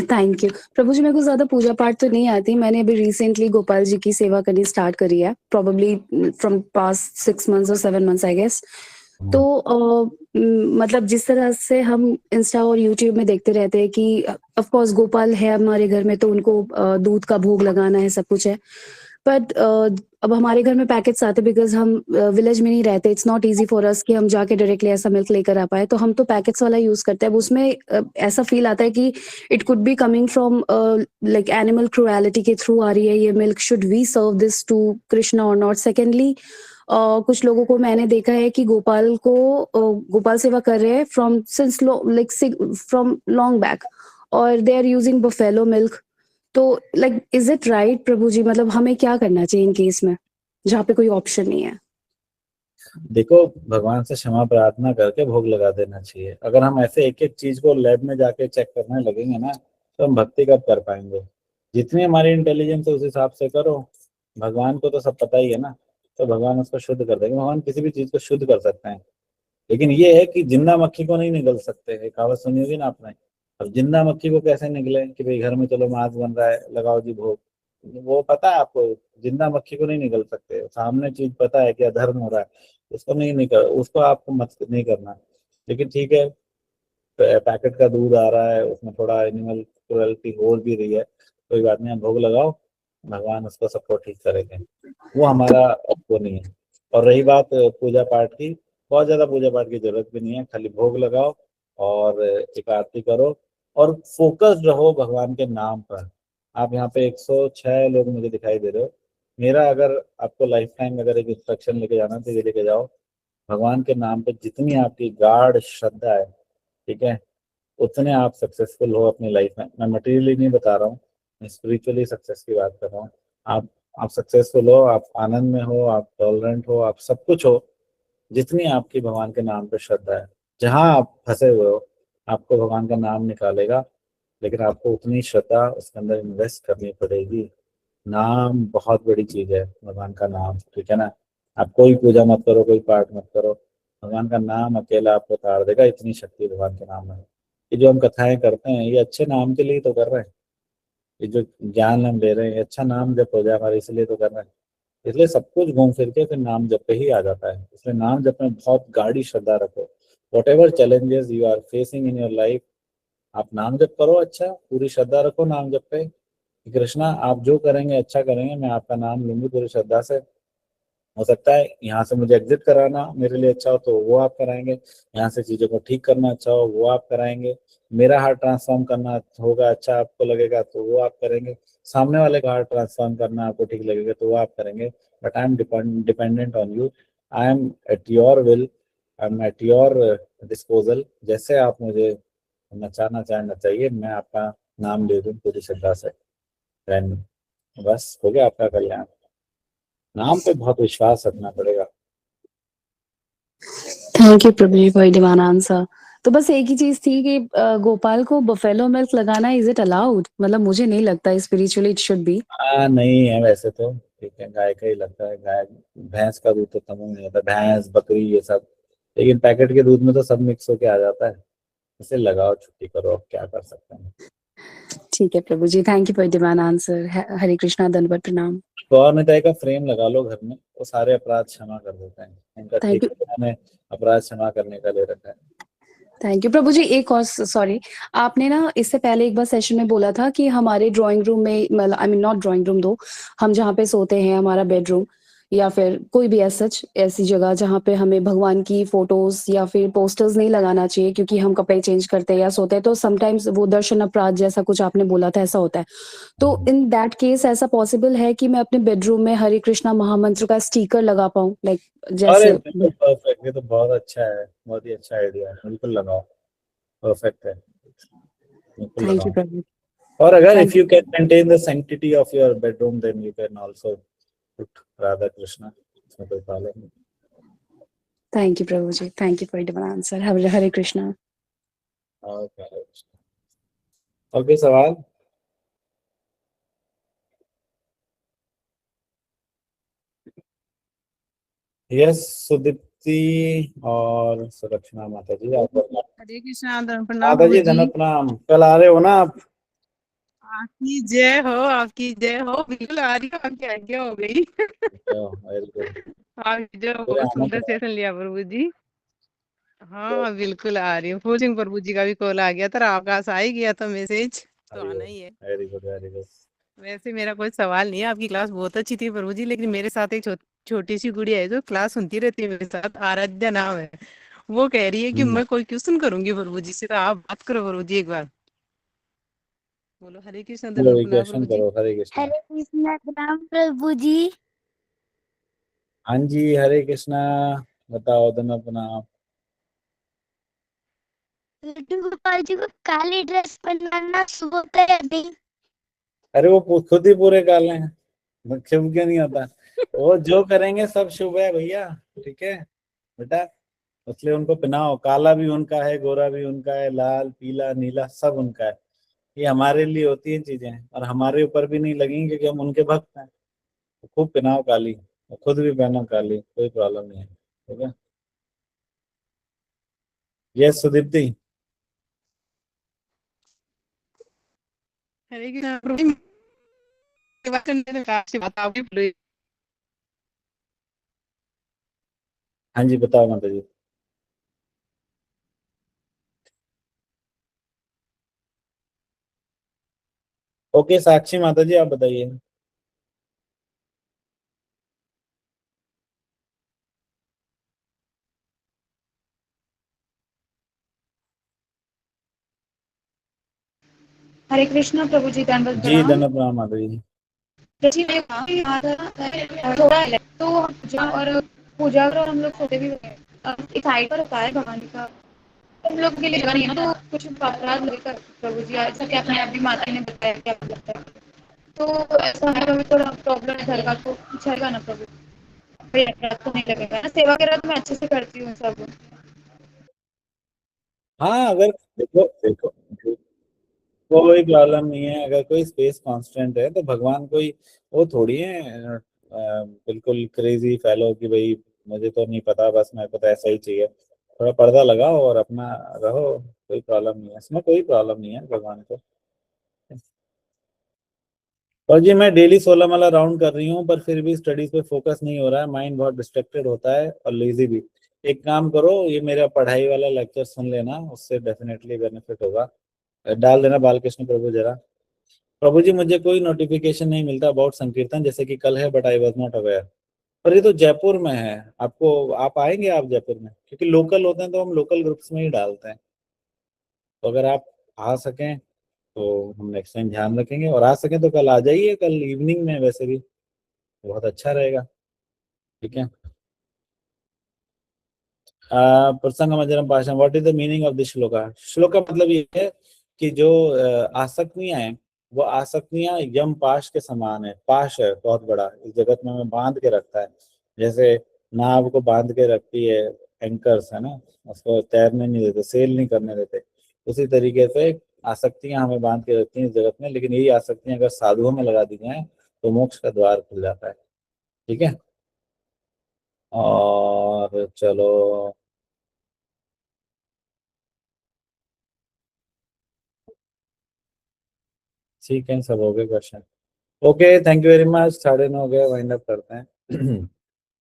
थैंक यू प्रभु जी। मेरे को ज्यादा पूजा पाठ तो नहीं आती, मैंने अभी रिसेंटली गोपाल जी की सेवा करनी स्टार्ट करी है, प्रोबेबली फ्रॉम पास्ट 6 months और 7 months आई गेस। तो मतलब जिस तरह से हम इंस्टा और यूट्यूब में देखते रहते हैं कि ऑफ कोर्स गोपाल है हमारे घर में, तो उनको दूध का भोग लगाना है, सब कुछ है। बट अब हमारे घर में पैकेट्स आते, बिकॉज हम विलेज में नहीं रहते, it's not easy for us कि हम जाके डायरेक्टली ऐसा मिल्क लेकर आ पाए, तो हम तो पैकेट्स वाला यूज करते हैं। अब उसमें ऐसा फील आता है कि it could be coming from like animal cruelty के थ्रू आ रही है ये milk, should we serve this to Krishna और नॉट? सेकेंडली कुछ लोगों को मैंने देखा है कि गोपाल को गोपाल सेवा कर रहे हैं from since like from long back, और they are using buffalo milk. तो लाइक इज इट राइट प्रभु जी? मतलब हमें क्या करना चाहिए इन केस में जहाँ पे कोई ऑप्शन नहीं है? देखो, भगवान से क्षमा प्रार्थना करके भोग लगा देना चाहिए। अगर हम ऐसे एक एक चीज को लैब में जाके चेक करने लगेंगे ना, तो हम भक्ति कब कर पाएंगे। जितनी हमारी इंटेलिजेंस है उस हिसाब से करो। भगवान को तो सब पता ही है ना, तो भगवान उसको शुद्ध कर देंगे। भगवान किसी भी चीज को शुद्ध कर सकते हैं, लेकिन ये है कि जिंदा मक्खी को नहीं निगल सकते है। कहावत सुनी होगी ना आपने। अब जिंदा मक्खी को कैसे निकले कि भाई घर में चलो मांस बन रहा है लगाओ जी भोग, वो पता है आपको, जिंदा मक्खी को नहीं निकल सकते। सामने चीज पता है कि अधर्म हो रहा है, उसको नहीं निकल, उसको आपको मत नहीं करना। लेकिन ठीक है, पैकेट का दूध आ रहा है, उसमें थोड़ा एनिमल क्रुएल्टी हो भी रही है, कोई बात नहीं, आप भोग लगाओ, भगवान उसको सबको ठीक करेंगे। वो हमारा वो नहीं है। और रही बात पूजा पाठ की, बहुत ज्यादा पूजा पाठ की जरूरत भी नहीं है, खाली भोग लगाओ और एक आरती करो, और फोकस्ड रहो भगवान के नाम पर। आप यहाँ पे 106 लोग मुझे दिखाई दे रहे हो, मेरा अगर आपको लाइफ टाइम अगर एक इंस्ट्रक्शन लेके जाना तो ये लेके जाओ, भगवान के नाम पे जितनी आपकी गाढ़ श्रद्धा है, ठीक है, उतने आप सक्सेसफुल हो अपनी लाइफ में। मैं मटेरियली नहीं बता रहा हूँ, मैं स्पिरिचुअली सक्सेस की बात कर रहा हूँ। आप आप सक्सेसफुल हो, आप आनंद में हो, आप टॉलरेंट हो, आप सब कुछ हो, जितनी आपकी भगवान के नाम पे श्रद्धा है। जहां आप फंसे हुए हो, आपको भगवान का नाम निकालेगा, लेकिन आपको उतनी श्रद्धा उसके अंदर इन्वेस्ट करनी पड़ेगी। नाम बहुत बड़ी चीज है, भगवान का नाम, ठीक है ना। आप कोई पूजा मत करो, कोई पाठ मत करो, भगवान का नाम अकेला आपको तार देगा। इतनी शक्ति भगवान के नाम में है। ये जो हम कथाएं करते हैं, ये अच्छे नाम के लिए तो कर रहे हैं। ये जो ज्ञान हम ले रहे हैं, ये अच्छा नाम जप हो जाए हमारे, इसलिए तो कर रहे हैं। इसलिए सब कुछ घूम फिर के फिर नाम जप पे ही आ जाता है। इसलिए नाम जप में बहुत गाढ़ी श्रद्धा रखो। Whatever challenges you are facing in your life, आप नाम जप करो, अच्छा पूरी श्रद्धा रखो नाम जप पे। कृष्णा आप जो करेंगे अच्छा करेंगे, मैं आपका नाम लूंगी पूरी श्रद्धा से। हो सकता है यहाँ से मुझे एग्जिट कराना मेरे लिए अच्छा हो तो वो आप कराएंगे, यहाँ से चीजों को ठीक करना अच्छा हो वो आप कराएंगे, मेरा हार्ट ट्रांसफॉर्म करना होगा अच्छा आपको लगेगा तो वो आप करेंगे, सामने वाले का हार्ट ट्रांसफॉर्म करना आपको ठीक लगेगा तो वो आप करेंगे। But I am dependent on you, I am at your will, I am at your disposal. जैसे आप मुझे नचाना चाहे नचाइए, मैं आपका नाम ले दूँ पूरी श्रद्धा से। Then बस हो गया आपका कल्याण। नाम पे बहुत विश्वास रखना पड़ेगा। Thank you Prabhu ji for divine answer. तो बस एक ही चीज थी कि गोपाल को बफेलो मिल्क लगाना, इज इट अलाउड? मतलब मुझे नहीं लगता स्पिरिचुअली इट शुड बी। नहीं है वैसे तो, ठीक है, गाय का ही लगता है। गाय भैंस का दूध तो तमो नहीं होता, भैंस बकरी ये सब, लेकिन पैकेट के दूध में तो सब मिक्स होके आ जाता है। इसे लगाओ, छुट्टी करो, अब क्या कर सकते हैं। ठीक है प्रभु जी, thank you for divine answer. Hare Krishna, दंडवत प्रणाम। गौर निताई का फ्रेम लगा लो घर में, वो सारे अपराध क्षमा कर देते हैं। उनका थैंक यू। ठेका मैंने अपराध क्षमा करने का ले रखा है। थैंक यू प्रभु जी। एक और सॉरी, आपने ना इससे पहले एक बार सेशन में बोला था कि हमारे ड्राइंग रूम में, मतलब I mean not drawing room दो, हम जहाँ पे सोते हैं, हमारा बेडरूम या फिर कोई भी सच ऐसी जगह जहाँ पे हमें भगवान की फोटोज या फिर पोस्टर्स नहीं लगाना चाहिए, क्योंकि हम कपड़े चेंज करते हैं या सोते हैं तो समटाइम्स वो दर्शन अपराध जैसा कुछ आपने बोला था, ऐसा होता है। तो इन दैट केस ऐसा पॉसिबल है कि मैं अपने बेडरूम में हरे कृष्णा महामंत्र का स्टिकर लगा पाऊँ, लाइक अरे जैसे? बिल्कुल परफेक्ट, ये तो बहुत अच्छा है, बहुत ही अच्छा आइडिया है, बिल्कुल लगाओ, परफेक्ट है, बिल्कुल थैंक यू लगाओ। प्रभु। और अगर thank if you can maintain the sanctity of your bedroom, then you can also put Radha Krishna, इसमें कोई प्रॉब्लम नहीं। Thank you Prabhu ji, thank you for divine answer. Hare Hare Krishna. Okay, और कोई सवाल? यस, सुदीप्ति और सुरक्षणा माता जी, आप हरे कृष्णा, प्रणाम माता प्रभु जी जी। धन प्रणाम। कल आ रहे हो ना आप? आपकी जय हो, आपकी जय हो। बिल्कुल आ रही हो, आपकी आज्ञा हो गई। वेरी गुड, आपकी जय हो, पूरे बहुत आना सुंदर तो। सेशन लिया प्रभु जी। हाँ बिल्कुल आ रही हूँ। फूल सिंह प्रभु जी का भी कॉल आ गया था, आपका आ ही गया था मैसेज, तो आना ही है। Very good, very good. वैसे मेरा कोई सवाल नहीं है, आपकी क्लास बहुत अच्छी थी प्रभु जी, लेकिन मेरे साथ एक छोटी सी गुड़िया है जो क्लास सुनती रहती है मेरे साथ, आराध्या नाम है। वो कह रही है कि मैं कोई क्वेश्चन करूंगी प्रभु जी से, तो आप बात करो प्रभु जी एक बार। बोलो हरे कृष्ण, बोलो, प्रणाम क्वेश्चन प्रभु जी। करो। हरे कृष्णा। हरे कृष्णा, प्रणाम प्रभु जी। हाँ जी, हरे कृष्णा, बताओ धन प्रणाम। लड्डू गोपाल जी को काली ड्रेस पहनाना शुभ है या नहीं? अरे वो खुद ही पूरे काले हैं, शुभ क्यों नहीं होता? वो जो करेंगे सब शुभ है भैया, ठीक है बेटा। इसलिए उनको पहनाओ, काला भी उनका है, गोरा भी उनका है, लाल पीला नीला सब उनका है। ये हमारे लिए होती हैं चीजें, और हमारे ऊपर भी नहीं लगेंगी क्योंकि हम उनके भक्त हैं। तो खूब पहनाओ काली, और खुद भी पहनो काली, कोई प्रॉब्लम नहीं है, ठीक है। यस सुदीप्ति। हरे कृष्ण प्रभु जी। मेरी बात करने में आपसे बात आपकी भूल गई। हाँ जी, बताओ माता जी। ओके साक्षी माता जी, आप बताइए। हरे कृष्णा प्रभु जी, दंडवत जी प्रणाम। धन्य प्रणाम माता जी। जैसे ही मैं वहाँ पे आ था थोड़ा अलग तो पूजा और हम लोग सोते भी हुए एक साइड पर होता है भगवान जी का हम लोग के लिए जगह नहीं है ना तो कुछ अपराध लेकर प्रभु जी ऐसा कि अपने अभी माता ने बताया क्या लगता है तो ऐसा है थोड़ा प्रॉब्लम है घर का तो चलेगा ना प्रभु तो नहीं लगेगा ना सेवा के रथ मैं अच्छे से करती हूँ सब हाँ, अगर देखो देखो कोई प्रॉब्लम नहीं है। अगर कोई स्पेस कांस्टेंट है तो भगवान कोई वो थोड़ी है बिल्कुल क्रेजी फेलो कि भाई मुझे तो नहीं पता, बस मेरे को तो ऐसा ही चाहिए। थोड़ा पर्दा लगाओ और अपना रहो, कोई प्रॉब्लम नहीं है इसमें, कोई प्रॉब्लम नहीं है भगवान को। और जी मैं डेली 16 वाला राउंड कर रही हूँ, पर फिर भी स्टडीज पे फोकस नहीं हो रहा है, माइंड बहुत डिस्ट्रैक्टेड होता है और लेजी भी। एक काम करो, ये मेरा पढ़ाई वाला लेक्चर सुन लेना, उससे डेफिनेटली बेनिफिट होगा। डाल देना बालकृष्ण प्रभु जरा। प्रभु जी मुझे कोई नोटिफिकेशन नहीं मिलता अबाउट संकीर्तन, जैसे कि कल है but I was not aware. पर ये तो जयपुर में है, आपको आप आएंगे आप जयपुर में? क्योंकि लोकल होते हैं तो हम लोकल ग्रुप्स में ही डालते हैं। तो अगर आप आ सकें तो हम नेक्स्ट टाइम ध्यान रखेंगे, और आ सकें तो कल आ जाइए, कल इवनिंग में वैसे भी बहुत अच्छा रहेगा। ठीक है। प्रसंगमजरम पाशम, what is the meaning of this shloka? श्लोका मतलब ये है कि जो आसक्तियां हैं वो आसक्तियां यम पाश के समान है। पाश है बहुत बड़ा, इस जगत में हमें बांध के रखता है। जैसे नाव को बांध के रखती है एंकर्स, है ना, उसको तैरने नहीं देते, सेल नहीं करने देते। उसी तरीके से आसक्तियां हमें बांध के रखती हैं इस जगत में, लेकिन यही आसक्तियां अगर साधुओं में लगा दी जाए तो मोक्ष का द्वार खुल जाता है। ठीक है। और चलो, ठीक है, सब हो गए question. Okay, thank you very much. 9:30 हो गए, वाइंड अप करते हैं।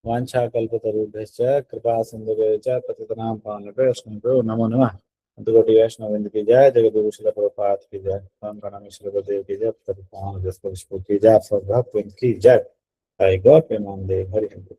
वांछा कल्पतरुभ्यश्च कृपा सिन्धुभ्यश्च पतितनां पावनेभ्यो वैष्णवेभ्यो नमो नमः। अंतकोटि वैष्णववृंद की जय, जगद्गुरु श्रील प्रभुपाद की जय, राम प्रणामी श्री गुरुदेव की जय, प्रतिपावन जसपुर की जय, सब भक्त की जय। हरि गौर प्रेमानंदे हरि हरि।